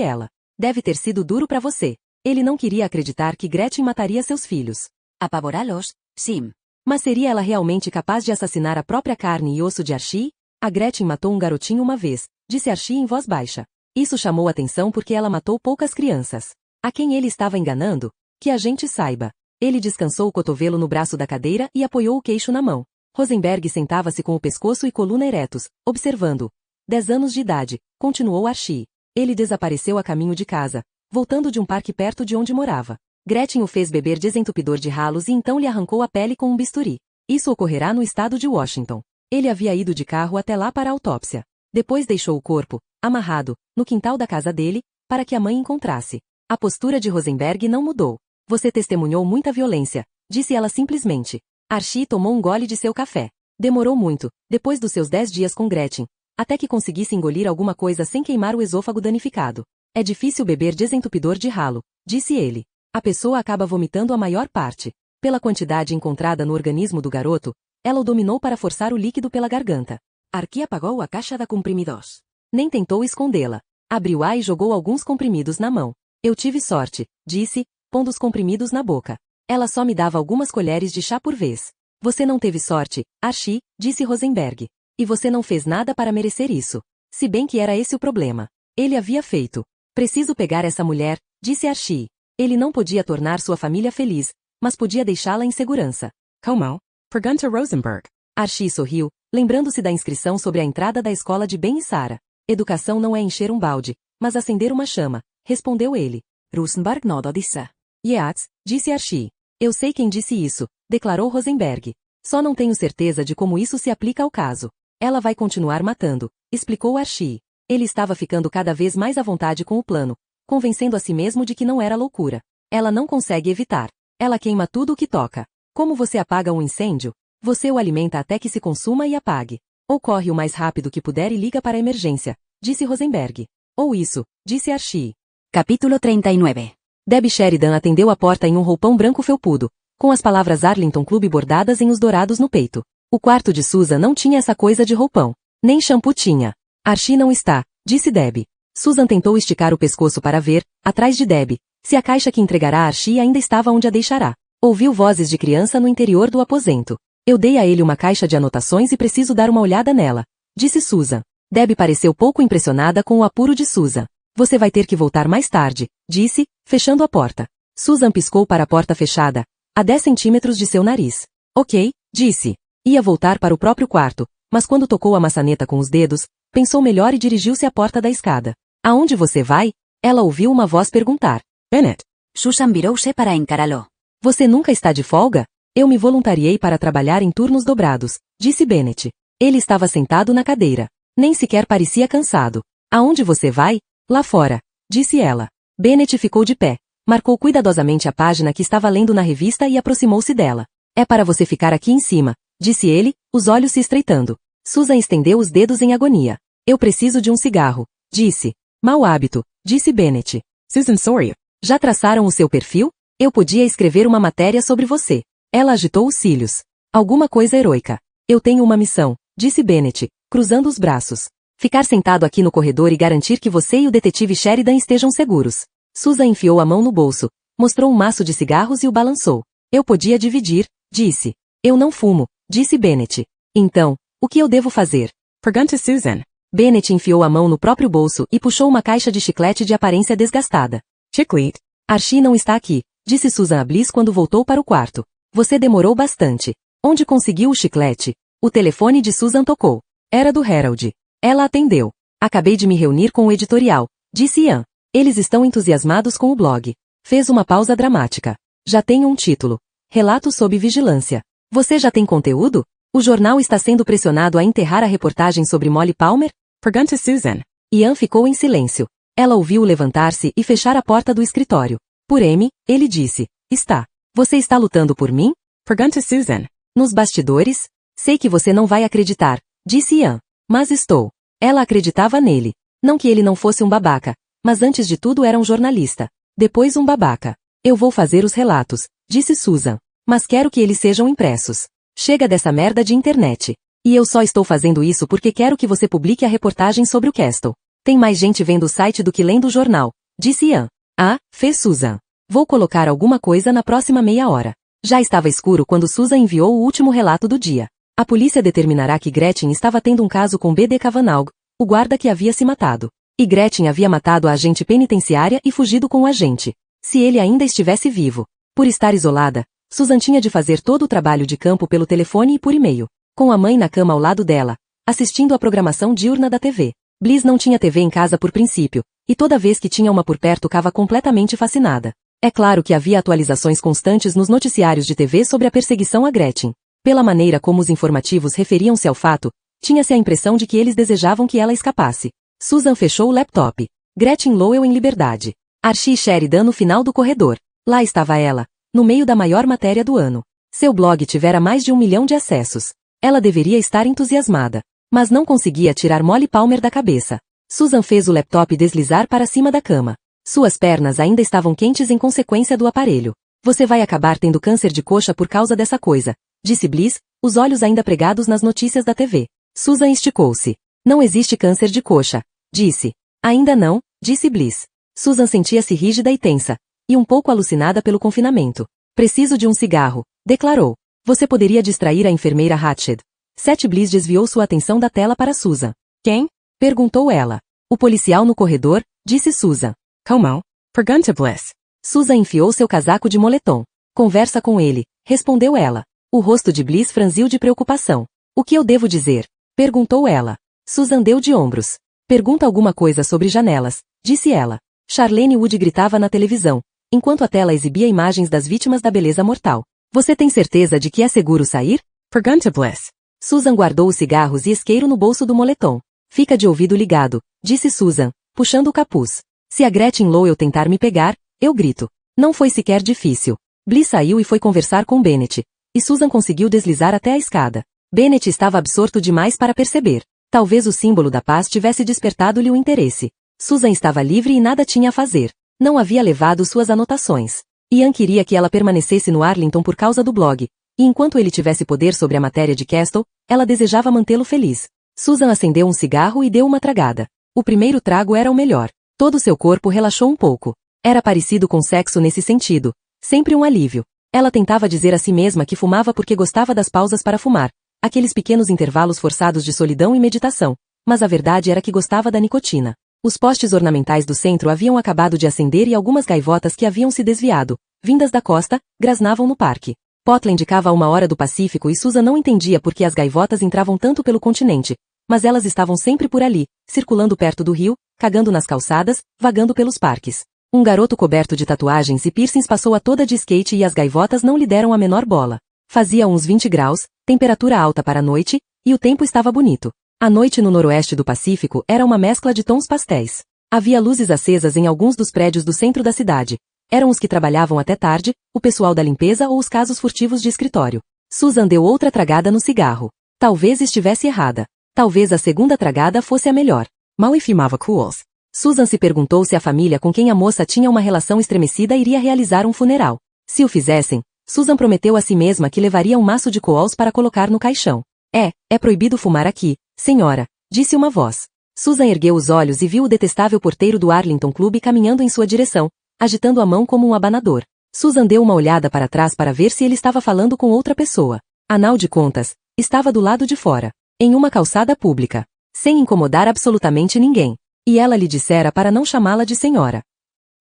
ela. Deve ter sido duro para você. Ele não queria acreditar que Gretchen mataria seus filhos.
Apavorá-los? Sim.
Mas seria ela realmente capaz de assassinar a própria carne e osso de Archie? A Gretchen matou um garotinho uma vez, disse Archie em voz baixa. Isso chamou atenção porque ela matou poucas crianças. A quem ele estava enganando? Que a gente saiba. Ele descansou o cotovelo no braço da cadeira e apoiou o queixo na mão. Rosenberg sentava-se com o pescoço e coluna eretos, observando. 10 anos de idade, continuou Archie. Ele desapareceu a caminho de casa, voltando de um parque perto de onde morava. Gretchen o fez beber desentupidor de ralos e então lhe arrancou a pele com um bisturi. Isso ocorrerá no estado de Washington. Ele havia ido de carro até lá para a autópsia. Depois deixou o corpo, amarrado, no quintal da casa dele, para que a mãe encontrasse. A postura de Rosenberg não mudou. Você testemunhou muita violência, disse ela simplesmente. Archie tomou um gole de seu café. Demorou muito, depois dos seus 10 dias com Gretchen, até que conseguisse engolir alguma coisa sem queimar o esôfago danificado. É difícil beber desentupidor de ralo, disse ele. A pessoa acaba vomitando a maior parte. Pela quantidade encontrada no organismo do garoto, ela o dominou para forçar o líquido pela garganta.
Archie apagou a caixa de comprimidos.
Nem tentou escondê-la. Abriu-a e jogou alguns comprimidos na mão. Eu tive sorte, disse, pondo os comprimidos na boca. Ela só me dava algumas colheres de chá por vez. Você não teve sorte, Archie, disse Rosenberg. E você não fez nada para merecer isso. Se bem que era esse o problema. Ele havia feito. Preciso pegar essa mulher, disse Archie. Ele não podia tornar sua família feliz, mas podia deixá-la em segurança.
Como? Pergunta Rosenberg.
Archie sorriu, lembrando-se da inscrição sobre a entrada da escola de Ben e Sarah. Educação não é encher um balde, mas acender uma chama, respondeu ele.
Rosenberg não disse.
Yeats, disse Archie. Eu sei quem disse isso, declarou Rosenberg. Só não tenho certeza de como isso se aplica ao caso. Ela vai continuar matando, explicou Archie. Ele estava ficando cada vez mais à vontade com o plano, convencendo a si mesmo de que não era loucura. Ela não consegue evitar. Ela queima tudo o que toca. Como você apaga um incêndio? Você o alimenta até que se consuma e apague. Ou corre o mais rápido que puder e liga para a emergência, disse Rosenberg. Ou isso, disse Archie.
Capítulo 39.
Debbie Sheridan atendeu a porta em um roupão branco felpudo, com as palavras Arlington Club bordadas em os dourados no peito. O quarto de Susan não tinha essa coisa de roupão. Nem shampoo tinha. Archie não está, disse Debbie. Susan tentou esticar o pescoço para ver, atrás de Debbie, se a caixa que entregará a Archie ainda estava onde a deixará. Ouviu vozes de criança no interior do aposento. Eu dei a ele uma caixa de anotações e preciso dar uma olhada nela, disse Susan. Debbie pareceu pouco impressionada com o apuro de Susan. Você vai ter que voltar mais tarde, disse, fechando a porta. Susan piscou para a porta fechada, a 10 centímetros de seu nariz. Ok, disse. Ia voltar para o próprio quarto, mas quando tocou a maçaneta com os dedos, pensou melhor e dirigiu-se à porta da escada. Aonde você vai? Ela ouviu uma voz perguntar.
Bennett.
Susan virou-se para encará-lo.
Você nunca está de folga? Eu me voluntariei para trabalhar em turnos dobrados, disse Bennett. Ele estava sentado na cadeira. Nem sequer parecia cansado. Aonde você vai? Lá fora, disse ela. Bennett ficou de pé, marcou cuidadosamente a página que estava lendo na revista e aproximou-se dela. É para você ficar aqui em cima, disse ele, os olhos se estreitando. Susan estendeu os dedos em agonia. Eu preciso de um cigarro, disse. Mau hábito, disse Bennett.
Susan Sawyer.
Já traçaram o seu perfil? Eu podia escrever uma matéria sobre você. Ela agitou os cílios. Alguma coisa heroica. Eu tenho uma missão, disse Bennett, cruzando os braços. Ficar sentado aqui no corredor e garantir que você e o detetive Sheridan estejam seguros. Susan enfiou a mão no bolso, mostrou um maço de cigarros e o balançou. Eu podia dividir, disse. Eu não fumo, disse Bennett. Então, o que eu devo fazer?
Pergunta Susan.
Bennett enfiou a mão no próprio bolso e puxou uma caixa de chiclete de aparência desgastada.
Chiclete.
Archie não está aqui, disse Susan a Bliss quando voltou para o quarto. Você demorou bastante. Onde conseguiu o chiclete? O telefone de Susan tocou. Era do Herald. Ela atendeu. Acabei de me reunir com o editorial, disse Ian. Eles estão entusiasmados com o blog. Fez uma pausa dramática. Já tenho um título. Relato sob vigilância. Você já tem conteúdo? O jornal está sendo pressionado a enterrar a reportagem sobre Molly Palmer?
Pergunta Susan.
Ian ficou em silêncio. Ela ouviu-o levantar-se e fechar a porta do escritório. Por M, ele disse. Está. Você está lutando por mim?
Pergunta Susan.
Nos bastidores? Sei que você não vai acreditar, disse Ian. Mas estou. Ela acreditava nele. Não que ele não fosse um babaca, mas antes de tudo era um jornalista. Depois um babaca. Eu vou fazer os relatos, disse Susan. Mas quero que eles sejam impressos. Chega dessa merda de internet. E eu só estou fazendo isso porque quero que você publique a reportagem sobre o Castle. Tem mais gente vendo o site do que lendo o jornal, disse Ian. Ah, fez Susan. Vou colocar alguma coisa na próxima meia hora. Já estava escuro quando Susan enviou o último relato do dia. A polícia determinará que Gretchen estava tendo um caso com B.D. Cavanaugh, o guarda que havia se matado. E Gretchen havia matado a agente penitenciária e fugido com o agente. Se ele ainda estivesse vivo. Por estar isolada, Susan tinha de fazer todo o trabalho de campo pelo telefone e por e-mail. Com a mãe na cama ao lado dela, assistindo à programação diurna da TV. Bliss não tinha TV em casa por princípio, e toda vez que tinha uma por perto ficava completamente fascinada. É claro que havia atualizações constantes nos noticiários de TV sobre a perseguição a Gretchen. Pela maneira como os informativos referiam-se ao fato, tinha-se a impressão de que eles desejavam que ela escapasse. Susan fechou o laptop. Gretchen Lowell em liberdade. Archie Sheridan no final do corredor. Lá estava ela, no meio da maior matéria do ano. Seu blog tivera mais de 1 milhão de acessos. Ela deveria estar entusiasmada. Mas não conseguia tirar Molly Palmer da cabeça. Susan fez o laptop deslizar para cima da cama. Suas pernas ainda estavam quentes em consequência do aparelho. Você vai acabar tendo câncer de coxa por causa dessa coisa, disse Bliss, os olhos ainda pregados nas notícias da TV. Susan esticou-se. Não existe câncer de coxa, disse. Ainda não, disse Bliss. Susan sentia-se rígida e tensa, e um pouco alucinada pelo confinamento. Preciso de um cigarro, declarou. Você poderia distrair a enfermeira Hatched. Seth Bliss desviou sua atenção da tela para Susan. Quem? Perguntou ela. O policial no corredor, disse Susan.
Como? Pergunta Bliss.
Susan enfiou seu casaco de moletom. Conversa com ele, respondeu ela. O rosto de Bliss franziu de preocupação. O que eu devo dizer? Perguntou ela. Susan deu de ombros. Pergunta alguma coisa sobre janelas, disse ela. Charlene Wood gritava na televisão, enquanto a tela exibia imagens das vítimas da beleza mortal. Você tem certeza de que é seguro sair?
Pergunta Bliss.
Susan guardou os cigarros e isqueiro no bolso do moletom. Fica de ouvido ligado, disse Susan, puxando o capuz. Se a Gretchen Lowell tentar me pegar, eu grito. Não foi sequer difícil. Bliss saiu e foi conversar com Bennett, e Susan conseguiu deslizar até a escada. Bennett estava absorto demais para perceber. Talvez o símbolo da paz tivesse despertado-lhe o interesse. Susan estava livre e nada tinha a fazer. Não havia levado suas anotações. Ian queria que ela permanecesse no Arlington por causa do blog, e enquanto ele tivesse poder sobre a matéria de Castle, ela desejava mantê-lo feliz. Susan acendeu um cigarro e deu uma tragada. O primeiro trago era o melhor. Todo seu corpo relaxou um pouco. Era parecido com sexo nesse sentido. Sempre um alívio. Ela tentava dizer a si mesma que fumava porque gostava das pausas para fumar, aqueles pequenos intervalos forçados de solidão e meditação, mas a verdade era que gostava da nicotina. Os postes ornamentais do centro haviam acabado de acender e algumas gaivotas que haviam se desviado, vindas da costa, grasnavam no parque. Portland ficava a 1 hora do Pacífico e Susan não entendia por que as gaivotas entravam tanto pelo continente, mas elas estavam sempre por ali, circulando perto do rio, cagando nas calçadas, vagando pelos parques. Um garoto coberto de tatuagens e piercings passou a toda de skate e as gaivotas não lhe deram a menor bola. Fazia uns 20 graus, temperatura alta para a noite, e o tempo estava bonito. A noite no noroeste do Pacífico era uma mescla de tons pastéis. Havia luzes acesas em alguns dos prédios do centro da cidade. Eram os que trabalhavam até tarde, o pessoal da limpeza ou os casos furtivos de escritório. Susan deu outra tragada no cigarro. Talvez estivesse errada. Talvez a segunda tragada fosse a melhor.
Molly fumava cools.
Susan se perguntou se a família com quem a moça tinha uma relação estremecida iria realizar um funeral. Se o fizessem, Susan prometeu a si mesma que levaria um maço de cools para colocar no caixão. É proibido fumar aqui, senhora, disse uma voz. Susan ergueu os olhos e viu o detestável porteiro do Arlington Club caminhando em sua direção, agitando a mão como um abanador. Susan deu uma olhada para trás para ver se ele estava falando com outra pessoa. Afinal de contas, estava do lado de fora, em uma calçada pública, sem incomodar absolutamente ninguém. E ela lhe dissera para não chamá-la de senhora.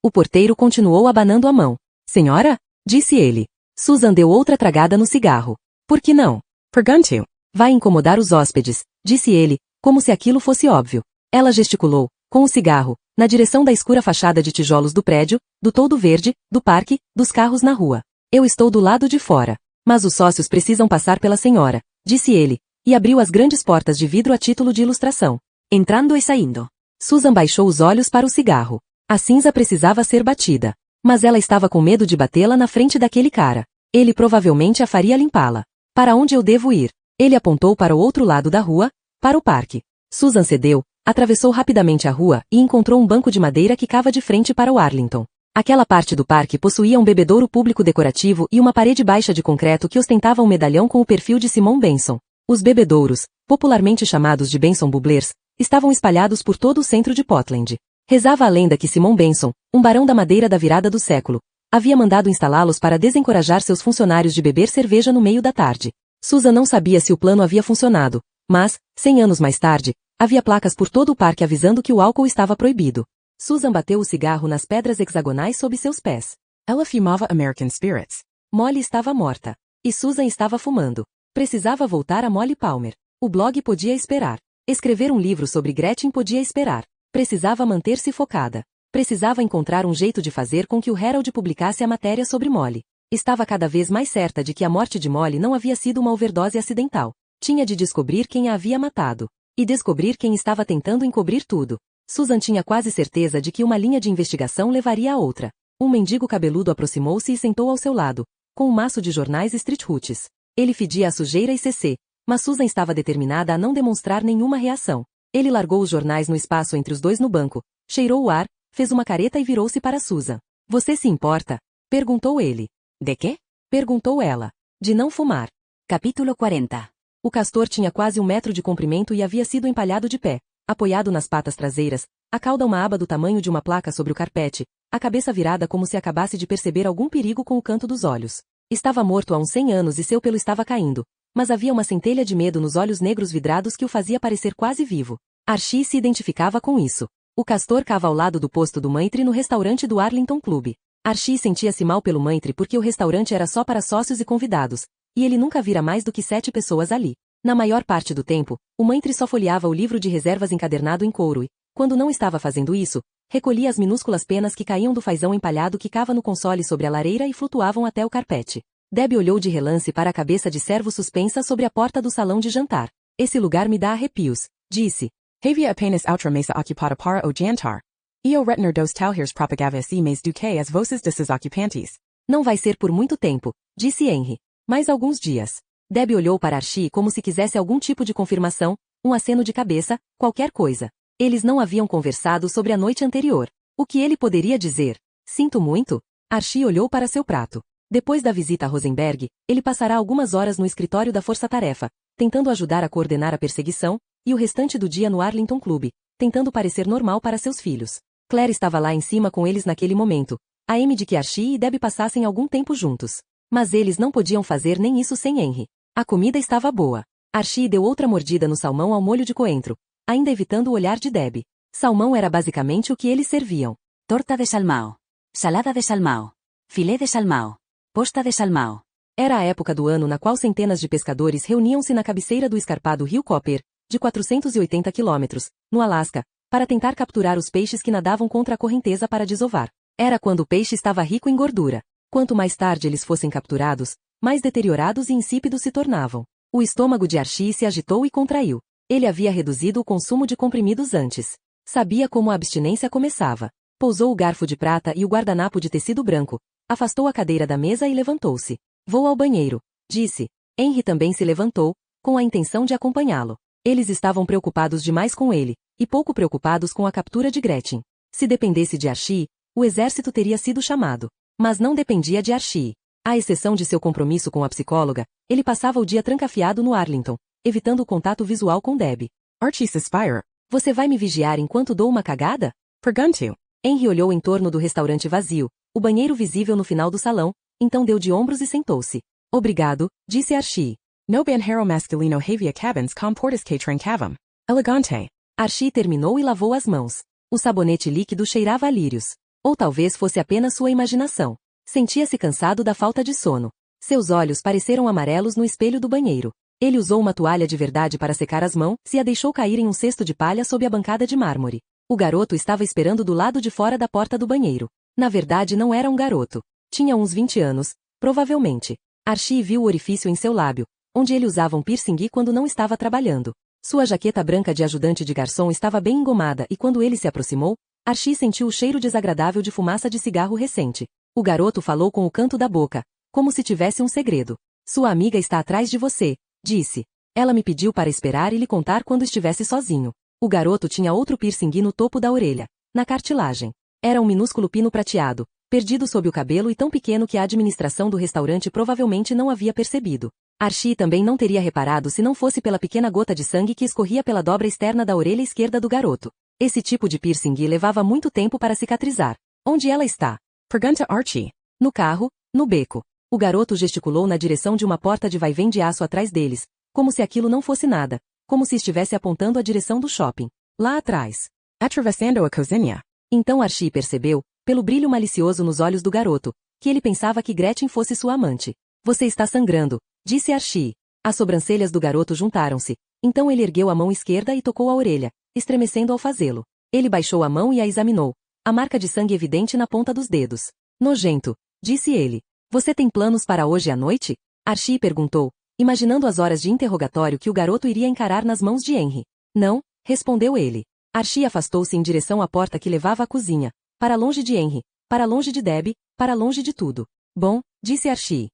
O porteiro continuou abanando a mão. Senhora? Disse ele. Susan deu outra tragada no cigarro. Por que não?
Pergunto.
Vai incomodar os hóspedes, disse ele, como se aquilo fosse óbvio. Ela gesticulou, com o cigarro, na direção da escura fachada de tijolos do prédio, do toldo verde, do parque, dos carros na rua. Eu estou do lado de fora. Mas os sócios precisam passar pela senhora, disse ele, e abriu as grandes portas de vidro a título de ilustração. Entrando e saindo. Susan baixou os olhos para o cigarro. A cinza precisava ser batida. Mas ela estava com medo de batê-la na frente daquele cara. Ele provavelmente a faria limpá-la. Para onde eu devo ir? Ele apontou para o outro lado da rua, para o parque. Susan cedeu, atravessou rapidamente a rua e encontrou um banco de madeira que cava de frente para o Arlington. Aquela parte do parque possuía um bebedouro público decorativo e uma parede baixa de concreto que ostentava um medalhão com o perfil de Simon Benson. Os bebedouros, popularmente chamados de Benson Bubblers, estavam espalhados por todo o centro de Portland. Rezava a lenda que Simon Benson, um barão da madeira da virada do século, havia mandado instalá-los para desencorajar seus funcionários de beber cerveja no meio da tarde. Susan não sabia se o plano havia funcionado, mas, 100 anos mais tarde, havia placas por todo o parque avisando que o álcool estava proibido. Susan bateu o cigarro nas pedras hexagonais sob seus pés.
Ela fumava American Spirits.
Molly estava morta. E Susan estava fumando. Precisava voltar a Molly Palmer. O blog podia esperar. Escrever um livro sobre Gretchen podia esperar. Precisava manter-se focada. Precisava encontrar um jeito de fazer com que o Harold publicasse a matéria sobre Molly. Estava cada vez mais certa de que a morte de Molly não havia sido uma overdose acidental. Tinha de descobrir quem a havia matado. E descobrir quem estava tentando encobrir tudo. Susan tinha quase certeza de que uma linha de investigação levaria a outra. Um mendigo cabeludo aproximou-se e sentou ao seu lado, com um maço de jornais Street Roots. Ele fedia a sujeira e cc, mas Susan estava determinada a não demonstrar nenhuma reação. Ele largou os jornais no espaço entre os dois no banco, cheirou o ar, fez uma careta e virou-se para Susan. Você se importa? Perguntou ele. De quê? Perguntou ela. De não fumar.
Capítulo 40.
O castor tinha quase 1 metro de comprimento e havia sido empalhado de pé, apoiado nas patas traseiras, a cauda uma aba do tamanho de uma placa sobre o carpete, a cabeça virada como se acabasse de perceber algum perigo com o canto dos olhos. Estava morto há uns 100 anos e seu pelo estava caindo, mas havia uma centelha de medo nos olhos negros vidrados que o fazia parecer quase vivo. Archie se identificava com isso. O castor cava ao lado do posto do Maitre no restaurante do Arlington Club. Archie sentia-se mal pelo Maitre porque o restaurante era só para sócios e convidados, e ele nunca vira mais do que 7 pessoas ali. Na maior parte do tempo, o Maitre só folheava o livro de reservas encadernado em couro e, quando não estava fazendo isso, recolhia as minúsculas penas que caíam do fazão empalhado que cava no console sobre a lareira e flutuavam até o carpete. Debbie olhou de relance para a cabeça de servo suspensa sobre a porta do salão de jantar. Esse lugar me dá arrepios, disse.
Havia apenas outra mesa ocupada para o jantar. Eu retenor dos talheres propagava-se mais do que as voces desses ocupantes.
Não vai ser por muito tempo, disse Henry. Mais alguns dias. Debbie olhou para Archie como se quisesse algum tipo de confirmação, um aceno de cabeça, qualquer coisa. Eles não haviam conversado sobre a noite anterior. O que ele poderia dizer? Sinto muito? Archie olhou para seu prato. Depois da visita a Rosenberg, ele passará algumas horas no escritório da Força-Tarefa, tentando ajudar a coordenar a perseguição, e o restante do dia no Arlington Club, tentando parecer normal para seus filhos. Claire estava lá em cima com eles naquele momento, a M de que Archie e Debbie passassem algum tempo juntos. Mas eles não podiam fazer nem isso sem Henry. A comida estava boa. Archie deu outra mordida no salmão ao molho de coentro, ainda evitando o olhar de Debbie. Salmão era basicamente o que eles serviam.
Torta de salmão. Salada de salmão. Filé de salmão. Posta de salmão.
Era a época do ano na qual centenas de pescadores reuniam-se na cabeceira do escarpado rio Copper, de 480 quilômetros, no Alasca, para tentar capturar os peixes que nadavam contra a correnteza para desovar. Era quando o peixe estava rico em gordura. Quanto mais tarde eles fossem capturados, mais deteriorados e insípidos se tornavam. O estômago de Archie se agitou e contraiu. Ele havia reduzido o consumo de comprimidos antes. Sabia como a abstinência começava. Pousou o garfo de prata e o guardanapo de tecido branco, afastou a cadeira da mesa e levantou-se. Vou ao banheiro, disse. Henry também se levantou, com a intenção de acompanhá-lo. Eles estavam preocupados demais com ele, e pouco preocupados com a captura de Gretchen. Se dependesse de Archie, o exército teria sido chamado. Mas não dependia de Archie. À exceção de seu compromisso com a psicóloga, ele passava o dia trancafiado no Arlington, evitando o contato visual com Debbie.
Archie suspira.
Você vai me vigiar enquanto dou uma cagada?
Pergunto.
Henry olhou em torno do restaurante vazio, o banheiro visível no final do salão, então deu de ombros e sentou-se. Obrigado, disse Archie.
No banheiro masculino havia cabins com portas que trancavam. Elegante.
Archie terminou e lavou as mãos. O sabonete líquido cheirava a lírios. Ou talvez fosse apenas sua imaginação. Sentia-se cansado da falta de sono. Seus olhos pareceram amarelos no espelho do banheiro. Ele usou uma toalha de verdade para secar as mãos e a deixou cair em um cesto de palha sob a bancada de mármore. O garoto estava esperando do lado de fora da porta do banheiro. Na verdade não era um garoto. Tinha uns 20 anos, provavelmente. Archie viu o orifício em seu lábio, onde ele usava um piercing quando não estava trabalhando. Sua jaqueta branca de ajudante de garçom estava bem engomada e quando ele se aproximou, Archie sentiu o cheiro desagradável de fumaça de cigarro recente. O garoto falou com o canto da boca, como se tivesse um segredo. Sua amiga está atrás de você, disse. Ela me pediu para esperar e lhe contar quando estivesse sozinho. O garoto tinha outro piercing no topo da orelha, na cartilagem. Era um minúsculo pino prateado, perdido sob o cabelo e tão pequeno que a administração do restaurante provavelmente não havia percebido. Archie também não teria reparado se não fosse pela pequena gota de sangue que escorria pela dobra externa da orelha esquerda do garoto. Esse tipo de piercing levava muito tempo para cicatrizar. Onde ela está?
Pergunta Archie.
No carro, no beco. O garoto gesticulou na direção de uma porta de vai-vem de aço atrás deles, como se aquilo não fosse nada, como se estivesse apontando a direção do shopping. Lá atrás.
Atravessando a cozinha.
Então Archie percebeu, pelo brilho malicioso nos olhos do garoto, que ele pensava que Gretchen fosse sua amante. Você está sangrando, disse Archie. As sobrancelhas do garoto juntaram-se, então ele ergueu a mão esquerda e tocou a orelha, estremecendo ao fazê-lo. Ele baixou a mão e a examinou, a marca de sangue evidente na ponta dos dedos. Nojento, disse ele. Você tem planos para hoje à noite? Archie perguntou, imaginando as horas de interrogatório que o garoto iria encarar nas mãos de Henry. Não, respondeu ele. Archie afastou-se em direção à porta que levava à cozinha, para longe de Henry, para longe de Debbie, para longe de tudo. Bom, disse Archie.